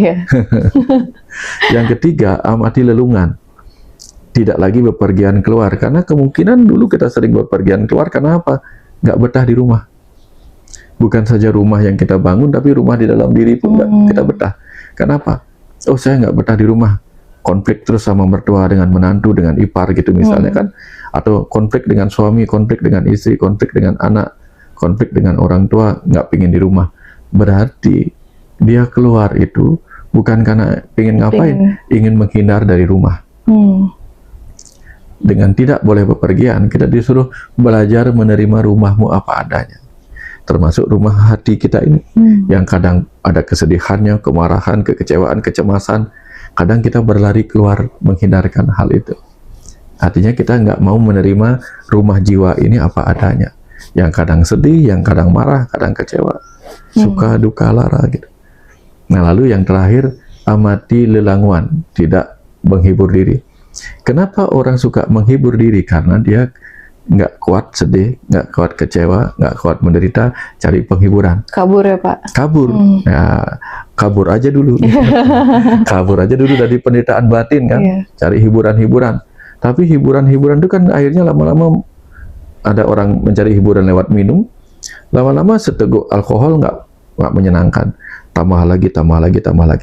Yang ketiga, amati lelungan, tidak lagi bepergian keluar, karena kemungkinan dulu kita sering bepergian keluar karena apa? Nggak betah di rumah. Bukan saja rumah yang kita bangun, tapi rumah di dalam diri pun nggak kita betah. Kenapa? Oh, saya nggak betah di rumah. Konflik terus sama mertua, dengan menantu, dengan ipar gitu misalnya kan, atau konflik dengan suami, konflik dengan istri, konflik dengan anak, konflik dengan orang tua, nggak pingin di rumah. Berarti dia keluar itu bukan karena ingin ngapain, ingin menghindar dari rumah. Dengan tidak boleh bepergian, kita disuruh belajar menerima rumahmu apa adanya, termasuk rumah hati kita ini, yang kadang ada kesedihannya, kemarahan, kekecewaan, kecemasan. Kadang kita berlari keluar menghindarkan hal itu. Artinya kita nggak mau menerima rumah jiwa ini apa adanya, yang kadang sedih, yang kadang marah, kadang kecewa, suka, duka, lara gitu. Nah lalu yang terakhir, amati lelangwan, tidak menghibur diri. Kenapa orang suka menghibur diri? Karena dia nggak kuat sedih, nggak kuat kecewa, nggak kuat menderita, cari penghiburan. Kabur ya Pak? Kabur. Ya, kabur aja dulu. Kabur aja dulu dari penderitaan batin kan. Iya. Cari hiburan-hiburan. Tapi hiburan-hiburan itu kan akhirnya lama-lama ada orang mencari hiburan lewat minum. Lama-lama seteguk alkohol nggak menyenangkan. Tambah lagi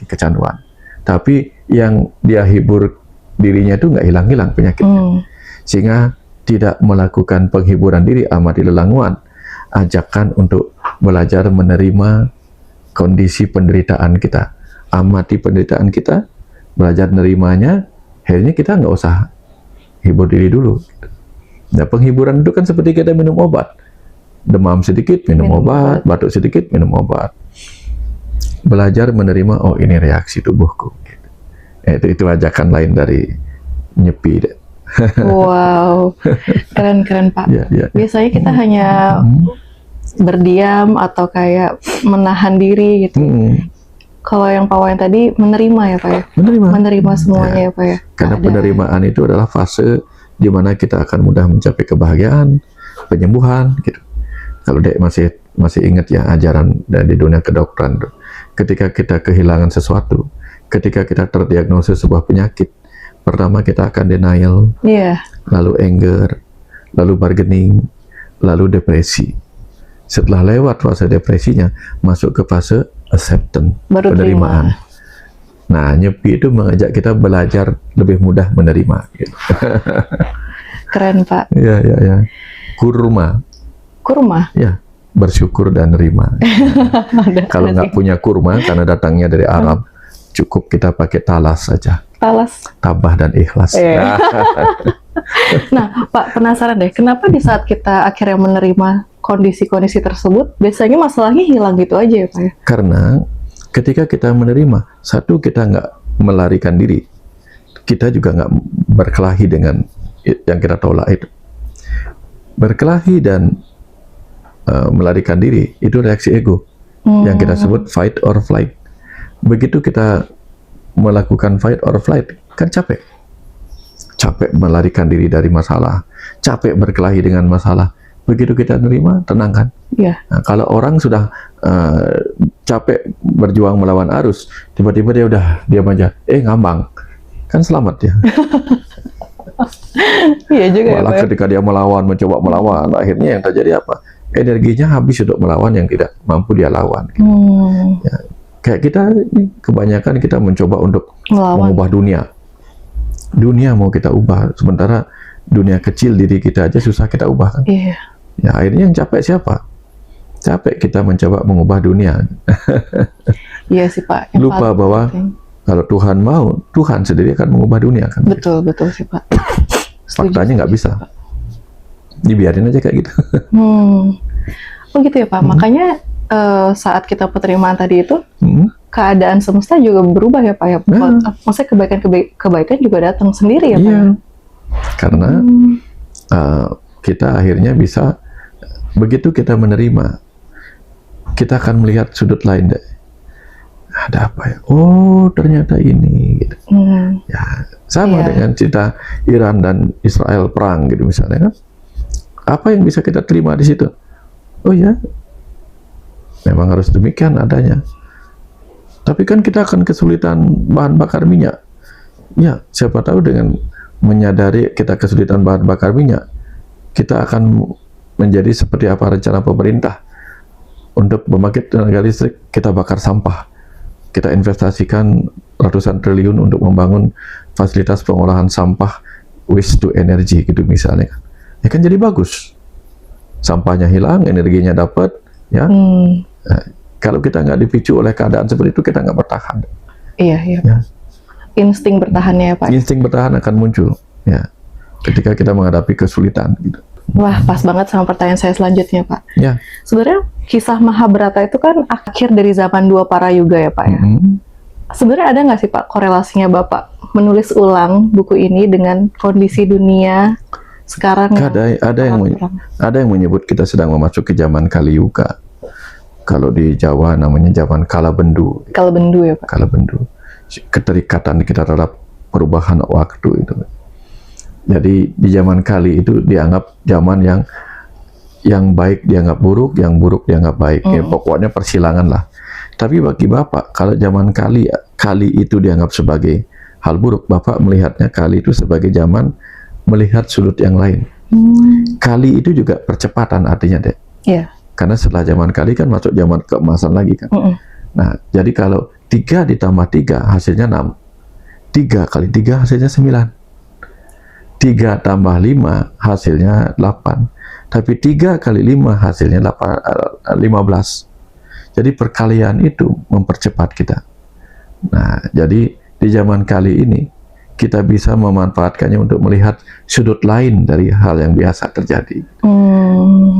kecanduan. Tapi yang dia hibur dirinya itu nggak hilang-hilang penyakitnya. Sehingga tidak melakukan penghiburan diri, amati lelanguan. Ajakan untuk belajar menerima kondisi penderitaan kita. Amati penderitaan kita, belajar menerimanya, akhirnya kita nggak usah hibur diri dulu. Nah, penghiburan itu kan seperti kita minum obat. Demam sedikit, minum obat. Batuk sedikit, minum obat. Belajar menerima, oh ini reaksi tubuhku. Itu ajakan lain dari Nyepi deh. Wow, keren-keren Pak. Biasanya kita hanya berdiam atau kayak menahan diri gitu. Kalau yang Pak Wayan tadi menerima ya Pak ya? Menerima semuanya ya Pak ya? Karena penerimaan itu adalah fase di mana kita akan mudah mencapai kebahagiaan, penyembuhan gitu. Kalau Dek masih ingat ya ajaran dari dunia kedokteran, ketika kita kehilangan sesuatu, ketika kita terdiagnosis sebuah penyakit, pertama kita akan denial, lalu anger, lalu bargaining, lalu depresi. Setelah lewat fase depresinya, masuk ke fase acceptance, penerimaan. Nah, Nyepi itu mengajak kita belajar lebih mudah menerima. Gitu. Keren Pak. Ya. Kurma. Ya, bersyukur dan nerima. Kalau nggak punya kurma, karena datangnya dari Arab, cukup kita pakai talas saja. Talas. Tabah dan ikhlas. Nah, Pak, penasaran deh, kenapa di saat kita akhirnya menerima kondisi-kondisi tersebut, biasanya masalahnya hilang gitu aja ya Pak ya? Karena ketika kita menerima, satu, kita nggak melarikan diri. Kita juga nggak berkelahi dengan yang kita tolak itu. Berkelahi dan melarikan diri, itu reaksi ego. Yang kita sebut fight or flight. Begitu kita melakukan fight or flight, kan capek. Capek melarikan diri dari masalah. Capek berkelahi dengan masalah. Begitu kita nerima, tenang kan? Iya. Nah, kalau orang sudah capek berjuang melawan arus, tiba-tiba dia udah diam aja, ngambang, kan selamat ya. Iya juga. Malah ya, ketika dia mencoba melawan, akhirnya yang terjadi apa? Energinya habis untuk melawan yang tidak mampu dia lawan. Gitu. Ya, kayak kita kebanyakan kita mencoba untuk mengubah dunia. Dunia mau kita ubah, sementara dunia kecil diri kita aja susah kita ubah kan? Iya. Ya, akhirnya yang capek siapa? Capek kita mencoba mengubah dunia. Iya sih Pak. Lupa bahwa kalau Tuhan mau, Tuhan sendiri akan mengubah dunia kan? Betul sih Pak. Faktanya nggak bisa. Dibiarin aja kayak gitu. Oh gitu ya Pak. Makanya saat kita penerimaan tadi itu, keadaan semesta juga berubah ya Pak ya. Maksudnya kebaikan juga datang sendiri ya Pak. Iya. Karena kita akhirnya bisa, begitu kita menerima, kita akan melihat sudut lain deh. Ada apa ya? Oh, ternyata ini. Gitu. Ya, sama dengan cerita Iran dan Israel perang gitu misalnya kan. Apa yang bisa kita terima di situ? Oh ya, memang harus demikian adanya. Tapi kan kita akan kesulitan bahan bakar minyak. Ya, siapa tahu dengan menyadari kita kesulitan bahan bakar minyak, kita akan menjadi seperti apa rencana pemerintah. Untuk membangkit tenaga listrik, kita bakar sampah. Kita investasikan ratusan triliun untuk membangun fasilitas pengolahan sampah waste to energy gitu misalnya. Ya kan jadi bagus. Sampahnya hilang, energinya dapat, ya. Nah, kalau kita nggak dipicu oleh keadaan seperti itu, kita nggak bertahan. Iya. Ya. Insting bertahannya ya Pak. Insting bertahan akan muncul, ya. Ketika kita menghadapi kesulitan, gitu. Wah, pas banget sama pertanyaan saya selanjutnya Pak. Ya. Sebenarnya kisah Mahabharata itu kan akhir dari zaman dua para yuga ya Pak ya. Sebenarnya ada nggak sih Pak korelasinya Bapak menulis ulang buku ini dengan kondisi dunia sekarang? Ada yang menyebut kita sedang memasuki zaman Kali Yuga. Kalau di Jawa namanya zaman Kalabendu. Kalabendu ya Pak. Kalabendu. Keterikatan kita terhadap perubahan waktu itu. Jadi di zaman kali itu dianggap zaman yang baik dianggap buruk, yang buruk dianggap baik. Ya, pokoknya persilangan lah. Tapi bagi Bapak, kalau zaman kali itu dianggap sebagai hal buruk, Bapak melihatnya kali itu sebagai zaman melihat sudut yang lain. Kali itu juga percepatan artinya, Dek. Iya. Karena setelah zaman kali kan masuk zaman keemasan lagi kan. Nah, jadi kalau 3 ditambah 3 hasilnya 6. 3 kali 3 hasilnya 9. 3 tambah 5 hasilnya 8. Tapi 3 kali 5 hasilnya 15. Jadi perkalian itu mempercepat kita. Nah, jadi di zaman kali ini kita bisa memanfaatkannya untuk melihat sudut lain dari hal yang biasa terjadi.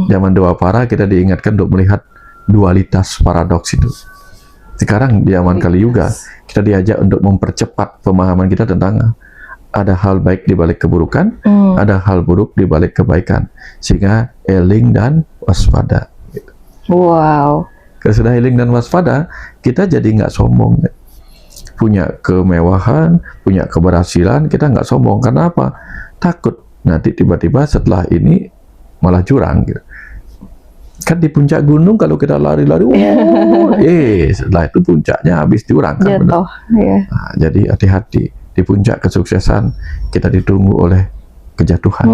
Zaman Dwapara kita diingatkan untuk melihat dualitas paradoks itu. Sekarang di zaman Kali Yuga kita diajak untuk mempercepat pemahaman kita tentang ada hal baik di balik keburukan, ada hal buruk di balik kebaikan, sehingga eling dan waspada. Wow. Kalau sudah eling dan waspada, kita jadi nggak sombong. Punya kemewahan, punya keberhasilan, kita nggak sombong. Karena apa? Takut nanti tiba-tiba setelah ini malah jurang gitu. Kan di puncak gunung kalau kita lari-lari, setelah itu puncaknya habis jurang kan. Jatuh, ya. Nah, jadi hati-hati, di puncak kesuksesan kita ditunggu oleh kejatuhan.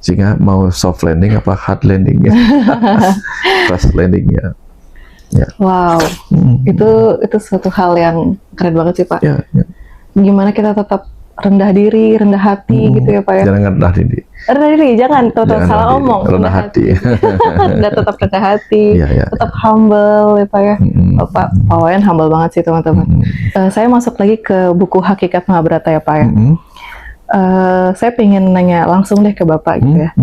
Sehingga mau soft landing apa hard landing ya. Crash landing ya. Wow, itu suatu hal yang keren banget sih Pak. Ya. Gimana kita tetap rendah diri, rendah hati gitu ya Pak ya. Jangan rendah diri. Rendah diri, jangan salah ngomong. Rendah hati. Tetap rendah hati, tetap humble ya Pak ya. Pak Wayan humble banget sih teman-teman. Saya masuk lagi ke buku Hakikat Mahabharata ya Pak ya. Saya pengen nanya langsung deh ke Bapak gitu ya.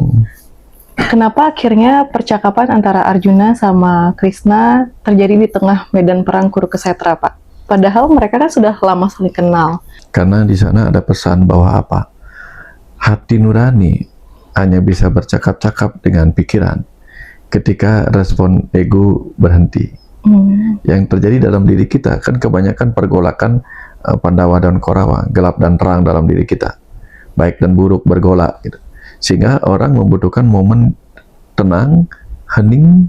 Kenapa akhirnya percakapan antara Arjuna sama Krishna terjadi di tengah medan perang Kurukshetra, Pak? Padahal mereka kan sudah lama saling kenal. Karena di sana ada pesan bahwa apa? Hati nurani hanya bisa bercakap-cakap dengan pikiran ketika respon ego berhenti. Yang terjadi dalam diri kita kan kebanyakan pergolakan Pandawa dan Korawa, gelap dan terang dalam diri kita. Baik dan buruk bergolak gitu. Sehingga orang membutuhkan momen tenang, hening,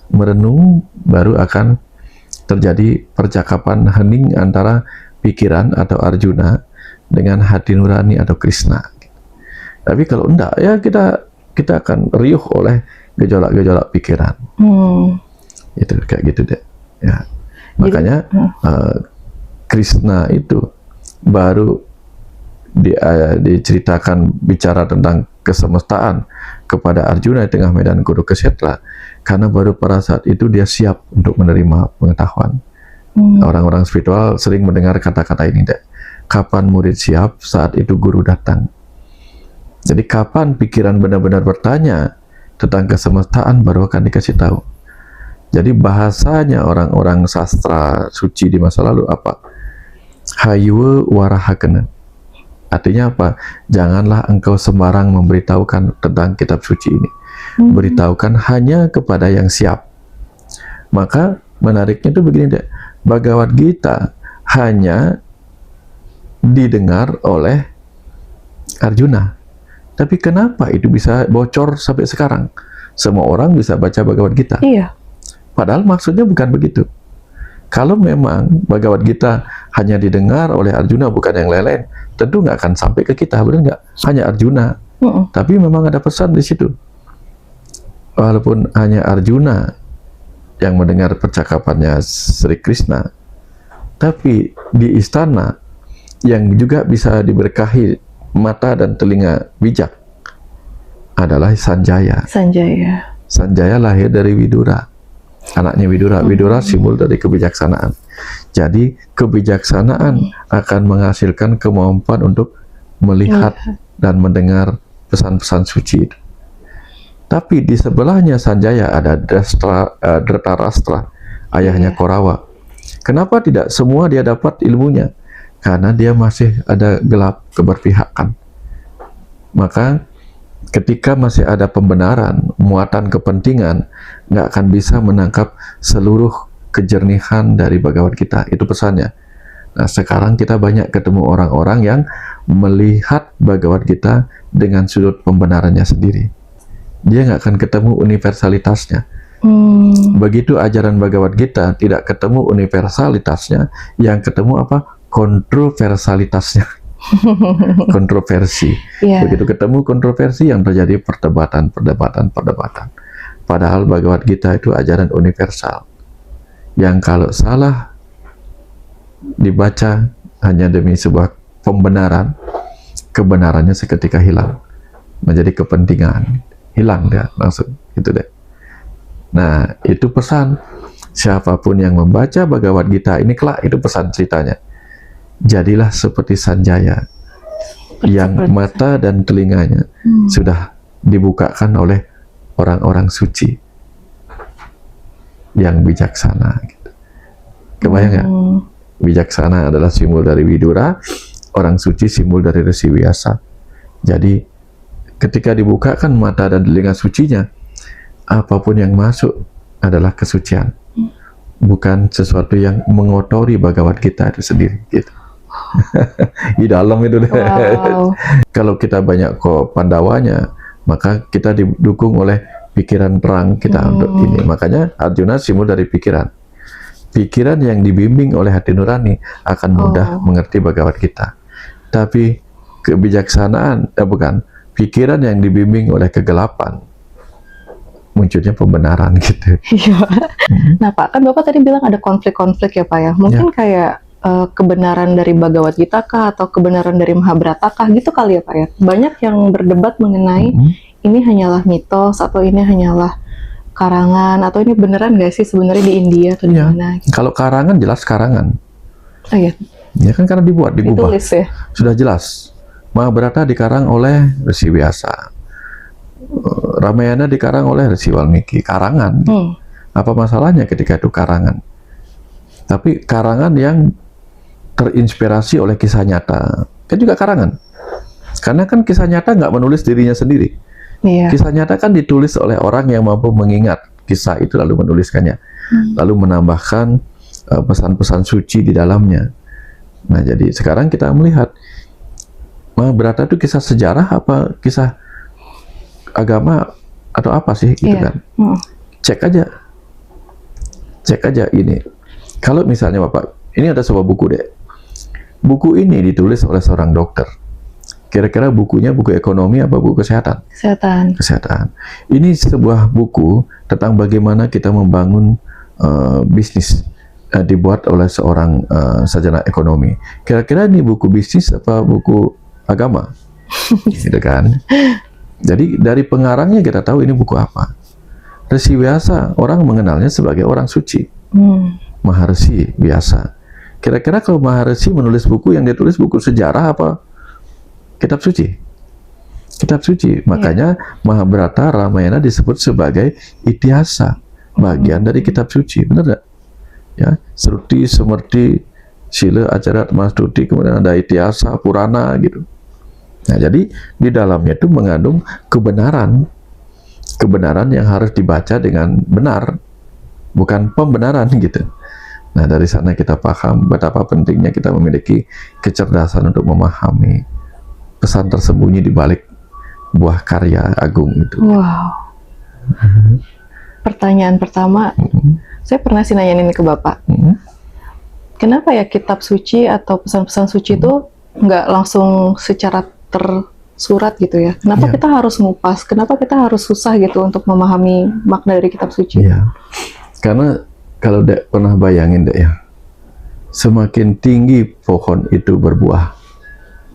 merenung, baru akan terjadi percakapan hening antara pikiran atau Arjuna dengan hati nurani atau Krishna. Tapi kalau enggak, ya kita akan riuh oleh gejolak-gejolak pikiran. Itu kayak gitu deh. Ya. Makanya Krishna itu baru diceritakan bicara tentang kesemestaan kepada Arjuna di tengah medan Kurukshetra karena baru pada saat itu dia siap untuk menerima pengetahuan. Orang-orang spiritual sering mendengar kata-kata ini deh. Kapan murid siap, saat itu guru datang. Jadi kapan pikiran benar-benar bertanya tentang kesemestaan baru akan dikasih tahu. Jadi bahasanya orang-orang sastra suci di masa lalu apa? Hayuwe warahakena. Artinya apa? Janganlah engkau sembarang memberitahukan tentang kitab suci ini. Beritahukan hanya kepada yang siap. Maka menariknya itu begini deh. Bhagavad Gita hanya didengar oleh Arjuna. Tapi kenapa itu bisa bocor sampai sekarang? Semua orang bisa baca Bhagavad Gita. Iya. Padahal maksudnya bukan begitu. Kalau memang Bhagavad Gita hanya didengar oleh Arjuna bukan yang lain-lain, tentu nggak akan sampai ke kita, benar nggak? Hanya Arjuna. Tapi memang ada pesan di situ. Walaupun hanya Arjuna yang mendengar percakapannya Sri Krishna, tapi di istana yang juga bisa diberkahi mata dan telinga bijak adalah Sanjaya. Sanjaya lahir dari Widura, anaknya Widura. Widura simbol dari kebijaksanaan. Jadi kebijaksanaan akan menghasilkan kemampuan untuk melihat dan mendengar pesan-pesan suci itu. Tapi di sebelahnya Sanjaya ada Dhritarashtra, ayahnya Korawa. Kenapa tidak semua dia dapat ilmunya? Karena dia masih ada gelap keberpihakan. Maka ketika masih ada pembenaran, muatan kepentingan, nggak akan bisa menangkap seluruh kejernihan dari Bhagavad Gita. Itu pesannya. Nah, sekarang kita banyak ketemu orang-orang yang melihat Bhagavad Gita dengan sudut pembenarannya sendiri. Dia nggak akan ketemu universalitasnya. Begitu ajaran Bhagavad Gita tidak ketemu universalitasnya, yang ketemu apa? Kontroversialitasnya. Kontroversi. Begitu ketemu kontroversi, yang terjadi perdebatan. Padahal Bhagavad Gita itu ajaran universal, yang kalau salah dibaca hanya demi sebuah pembenaran, kebenarannya seketika hilang, menjadi kepentingan, hilang dia langsung, gitu deh. Nah, itu pesan siapapun yang membaca Bhagavad Gita ini kelak, itu pesan ceritanya. Jadilah seperti Sanjaya, yang mata dan telinganya sudah dibukakan oleh orang-orang suci yang bijaksana. Gitu. Kebayang ya? Bijaksana adalah simbol dari Widura, orang suci simbol dari Resi Vyasa. Jadi ketika dibukakan mata dan telinga sucinya, apapun yang masuk adalah kesucian, bukan sesuatu yang mengotori Bhagavad Gita itu sendiri. Gitu. Di dalam itu deh. Wow. Kalau kita banyak kok Pandawanya, maka kita didukung oleh pikiran terang kita untuk ini. Makanya Arjuna simbol dari pikiran. Pikiran yang dibimbing oleh hati nurani akan mudah mengerti Bhagavad Gita. Tapi kebijaksanaan, pikiran yang dibimbing oleh kegelapan, munculnya pembenaran gitu. Iya. Nah Pak, kan Bapak tadi bilang ada konflik-konflik ya Pak ya. Mungkin kayak kebenaran dari Bhagavad Gita kah, atau kebenaran dari Mahabharata kah, gitu kali ya Pak ya. Banyak yang berdebat mengenai ini hanyalah mitos, atau ini hanyalah karangan, atau ini beneran nggak sih sebenarnya di India atau di mana? Kalau karangan jelas karangan. Oh iya. Ya kan, karena digubah. Ditulis ya. Sudah jelas. Mahabharata dikarang oleh Resi Vyasa. Ramayana dikarang oleh Resi Walmiki. Karangan. Apa masalahnya ketika itu karangan? Tapi karangan yang terinspirasi oleh kisah nyata. Kan juga karangan. Karena kan kisah nyata nggak menulis dirinya sendiri. Iya. Kisah nyata kan ditulis oleh orang yang mampu mengingat kisah itu lalu menuliskannya. Lalu menambahkan pesan-pesan suci di dalamnya. Nah, jadi sekarang kita melihat Mahabharata itu kisah sejarah apa kisah agama atau apa sih gitu kan. Cek aja ini. Kalau misalnya Bapak, ini ada sebuah buku deh. Buku ini ditulis oleh seorang dokter. Kira-kira bukunya buku ekonomi apa buku kesehatan? Kesehatan. Ini sebuah buku tentang bagaimana kita membangun bisnis, dibuat oleh seorang sarjana ekonomi. Kira-kira ini buku bisnis apa buku agama? Gitu kan? Jadi dari pengarangnya kita tahu ini buku apa. Resi Vyasa, orang mengenalnya sebagai orang suci. Maharsi Vyasa. Kira-kira kalau Maharsi menulis buku, yang dia tulis buku sejarah apa kitab suci? Kitab suci. Makanya Mahabharata, Ramayana disebut sebagai Itihasa, bagian dari kitab suci. Benar nggak? Ya, Sruti, Smriti, Sila, Ajarat, Mastuti, kemudian ada Itihasa, Purana gitu. Nah, jadi di dalamnya itu mengandung kebenaran yang harus dibaca dengan benar, bukan pembenaran gitu. Nah, dari sana kita paham betapa pentingnya kita memiliki kecerdasan untuk memahami pesan tersembunyi di balik buah karya agung itu. Wow. Pertanyaan pertama, saya pernah sih nanya ini ke Bapak. Kenapa ya kitab suci atau pesan-pesan suci itu nggak langsung secara tersurat gitu ya? Kenapa kita harus ngupas? Kenapa kita harus susah gitu untuk memahami makna dari kitab suci? Iya. Karena kalau Dek pernah bayangin Dek ya, semakin tinggi pohon itu berbuah,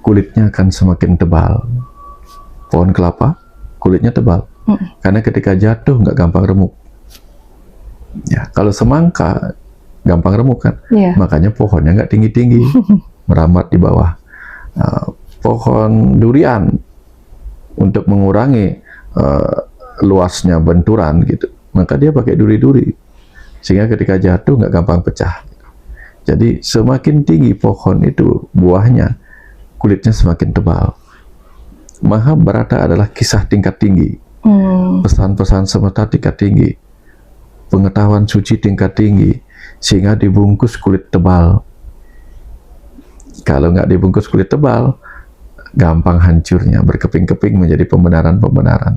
kulitnya akan semakin tebal. Pohon kelapa, kulitnya tebal. Karena ketika jatuh nggak gampang remuk. Ya, kalau semangka gampang remuk kan. Makanya pohonnya nggak tinggi-tinggi, merambat di bawah. Pohon durian untuk mengurangi luasnya benturan gitu, maka dia pakai duri-duri sehingga ketika jatuh nggak gampang pecah. Jadi semakin tinggi pohon itu buahnya, kulitnya semakin tebal. Mahabharata adalah kisah tingkat tinggi, pesan-pesan semesta tingkat tinggi, pengetahuan suci tingkat tinggi, sehingga dibungkus kulit tebal. Kalau nggak dibungkus kulit tebal, gampang hancurnya, berkeping-keping menjadi pembenaran-pembenaran.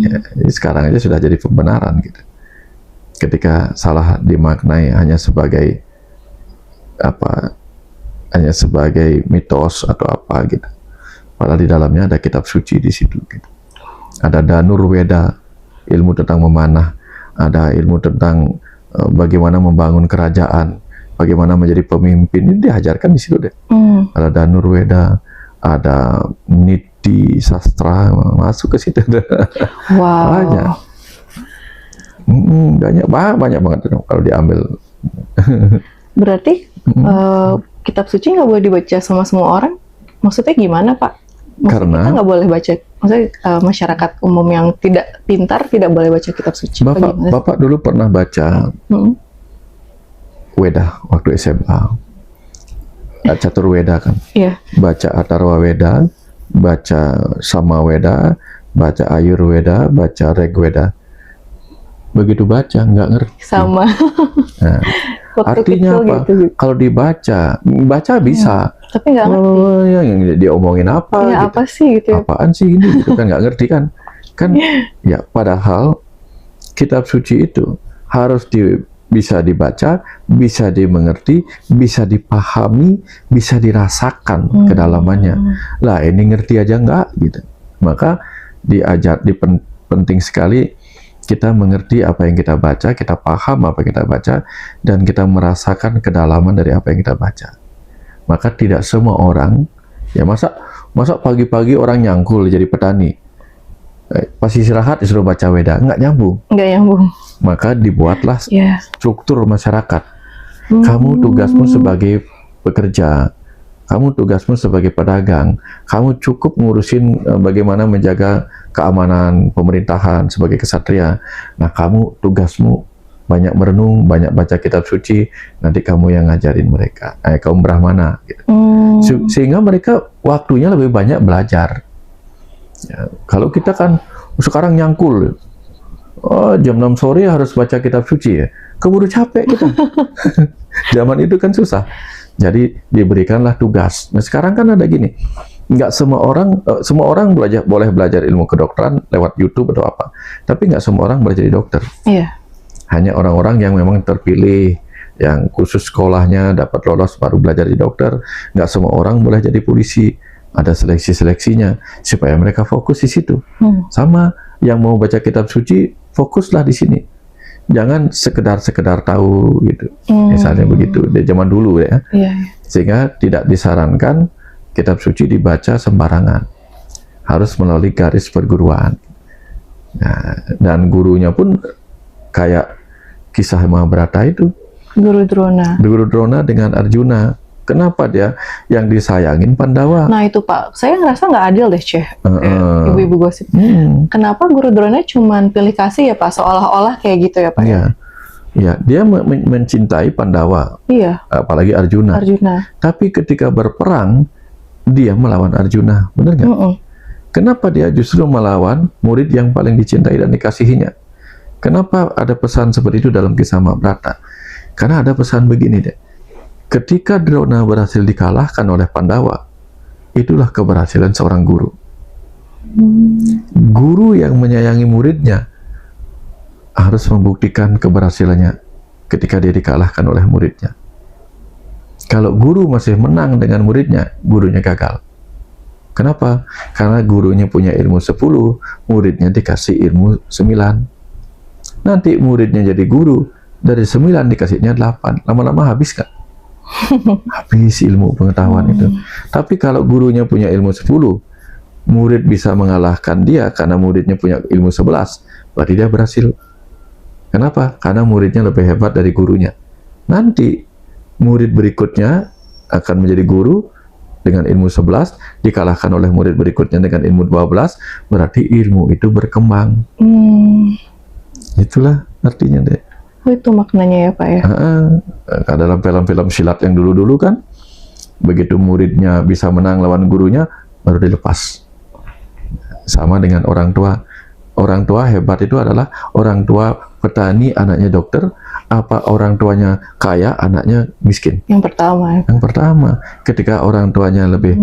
Ya, jadi sekarang aja sudah jadi pembenaran gitu. Ketika salah dimaknai hanya sebagai apa, hanya sebagai mitos atau apa gitu. Padahal di dalamnya ada kitab suci di situ gitu. Ada Danur Weda, ilmu tentang memanah, ada ilmu tentang bagaimana membangun kerajaan, bagaimana menjadi pemimpin, ini diajarkan di situ deh. Ada Danur Weda, ada Niti Sastra, masuk ke situ. Wow. Banyak banget kalau diambil. Berarti kitab suci nggak boleh dibaca sama semua orang? Maksudnya gimana, Pak? Maksudnya Karena kita nggak boleh baca, maksudnya masyarakat umum yang tidak pintar tidak boleh baca kitab suci. Bapak dulu pernah baca Weda waktu SMA, Catur Weda kan? Iya. Baca Atharva Weda, baca Sama Weda, baca Ayurveda, baca Rigveda. Begitu baca nggak ngerti. Sama. Nah, artinya apa? Gitu. Kalau baca bisa. Tapi nggak ngerti. Oh, yang diomongin apa? Ya, gitu. apa sih gitu? Apaan sih ini? Gitu kan nggak ngerti kan? Kan ya padahal kitab suci itu harus bisa dibaca, bisa dimengerti, bisa dipahami, bisa dirasakan kedalamannya. Lah ini ngerti aja nggak gitu. Maka penting sekali kita mengerti apa yang kita baca, kita paham apa yang kita baca, dan kita merasakan kedalaman dari apa yang kita baca. Maka tidak semua orang, ya masa pagi-pagi orang nyangkul jadi petani, pas istirahat disuruh baca Weda, nggak nyambung. Nggak nyambung. Maka dibuatlah struktur masyarakat. Kamu tugasmu sebagai pekerja, kamu tugasmu sebagai pedagang, kamu cukup ngurusin bagaimana menjaga keamanan pemerintahan sebagai kesatria. Nah, kamu tugasmu banyak merenung, banyak baca kitab suci, nanti kamu yang ngajarin mereka, kaum Brahmana gitu. Sehingga mereka waktunya lebih banyak belajar. Ya, kalau kita kan sekarang nyangkul, jam 6 sore harus baca kitab suci ya, keburu capek kita. Zaman itu kan susah. Jadi diberikanlah tugas. Nah sekarang kan ada gini, nggak semua orang boleh belajar ilmu kedokteran lewat YouTube atau apa, tapi nggak semua orang boleh jadi dokter. Iya. Hanya orang-orang yang memang terpilih, yang khusus sekolahnya dapat lolos baru belajar jadi dokter. Nggak semua orang boleh jadi polisi, ada seleksinya supaya mereka fokus di situ. Sama yang mau baca kitab suci, fokuslah di sini. Jangan sekedar tahu gitu, misalnya begitu. Di zaman dulu ya, sehingga tidak disarankan kitab suci dibaca sembarangan, harus melalui garis perguruan. Nah, dan gurunya pun kayak kisah Mahabharata itu, Guru Drona dengan Arjuna. Kenapa dia yang disayangin Pandawa? Nah itu Pak, saya ngerasa nggak adil deh ibu-ibu gosip. Kenapa Guru Drona cuman pilih kasih ya Pak, seolah-olah kayak gitu ya Pak? Iya, dia mencintai Pandawa. Iya. Apalagi Arjuna. Tapi ketika berperang, dia melawan Arjuna, benar nggak? Kenapa dia justru melawan murid yang paling dicintai dan dikasihinya? Kenapa ada pesan seperti itu dalam kisah Mahabharata? Karena ada pesan begini deh. Ketika Drona berhasil dikalahkan oleh Pandawa, itulah keberhasilan seorang guru. Guru yang menyayangi muridnya harus membuktikan keberhasilannya ketika dia dikalahkan oleh muridnya. Kalau guru masih menang dengan muridnya, gurunya gagal. Kenapa? Karena gurunya punya ilmu 10, muridnya dikasih ilmu 9. Nanti muridnya jadi guru, dari 9 dikasihnya 8. Lama-lama habis kan? Habis ilmu pengetahuan itu. Tapi kalau gurunya punya ilmu 10, murid bisa mengalahkan dia karena muridnya punya ilmu 11, berarti dia berhasil. Kenapa? Karena muridnya lebih hebat dari gurunya. Nanti murid berikutnya akan menjadi guru dengan ilmu 11, dikalahkan oleh murid berikutnya dengan ilmu 12, berarti ilmu itu berkembang. Itulah artinya deh. Oh, itu maknanya ya Pak ya? Dalam film-film silat yang dulu-dulu kan, begitu muridnya bisa menang lawan gurunya, baru dilepas. Sama dengan orang tua. Orang tua hebat itu adalah orang tua petani anaknya dokter, apa orang tuanya kaya anaknya miskin? Yang pertama ya. Yang pertama, ketika orang tuanya lebih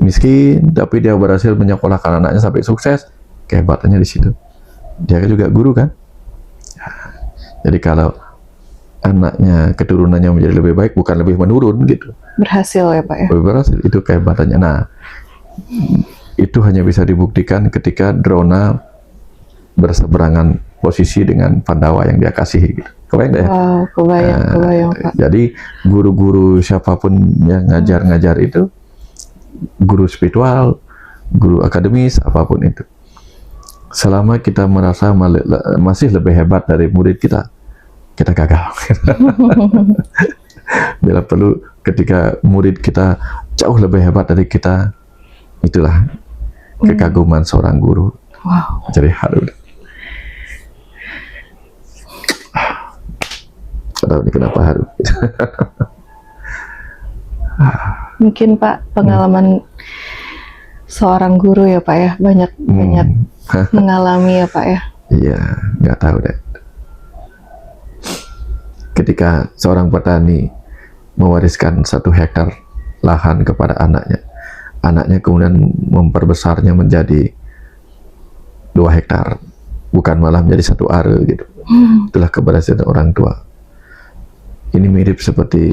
miskin, tapi dia berhasil menyekolahkan anaknya sampai sukses, kehebatannya di situ. Dia juga guru kan? Jadi kalau anaknya keturunannya menjadi lebih baik, bukan lebih menurun gitu. Berhasil ya Pak ya. Lebih berhasil, itu kehebatannya. Nah, itu hanya bisa dibuktikan ketika Drona berseberangan posisi dengan Pandawa yang dia kasihi gitu. Kebayang nggak ya? Wow, kebayang Pak. Jadi guru-guru siapapun yang ngajar-ngajar itu, guru spiritual, guru akademis, apapun itu, selama kita merasa masih lebih hebat dari murid kita gagal. Bila perlu ketika murid kita jauh lebih hebat dari kita, itulah kekaguman seorang guru. Wow. Jadi haru. Tahu ini kenapa haru? Mungkin Pak pengalaman seorang guru ya Pak ya, banyak mengalami ya Pak ya. Iya, nggak tahu deh. Ketika seorang petani mewariskan 1 hektar lahan kepada anaknya kemudian memperbesarnya menjadi 2 hektar, bukan malah menjadi 1 are gitu. Itulah keberhasilan orang tua. Ini mirip seperti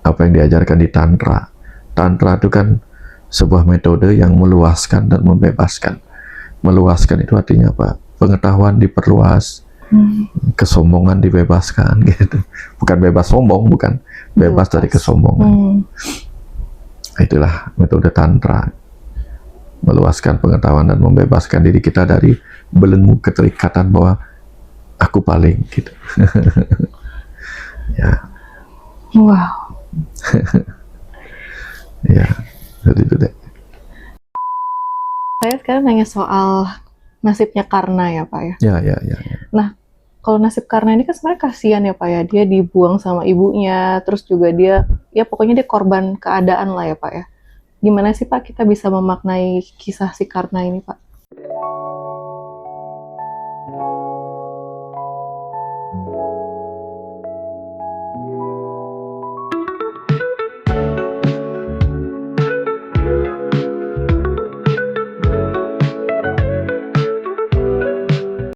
apa yang diajarkan di Tantra. Tantra itu kan sebuah metode yang meluaskan dan membebaskan. Meluaskan itu artinya apa? Pengetahuan diperluas, kesombongan dibebaskan gitu. Bukan bebas sombong, bukan. Bebas dari kesombongan. Itulah metode Tantra. Meluaskan pengetahuan dan membebaskan diri kita dari belenggu keterikatan bahwa aku paling gitu. Ya. Wow. Ya, jadi itu deh. Saya sekarang nanya soal nasibnya Karna ya Pak ya. Ya. Nah, kalau nasib Karna ini kan sebenarnya kasihan ya Pak ya. Dia dibuang sama ibunya, terus juga dia, ya pokoknya dia korban keadaan lah ya Pak ya. Gimana sih Pak kita bisa memaknai kisah si Karna ini Pak?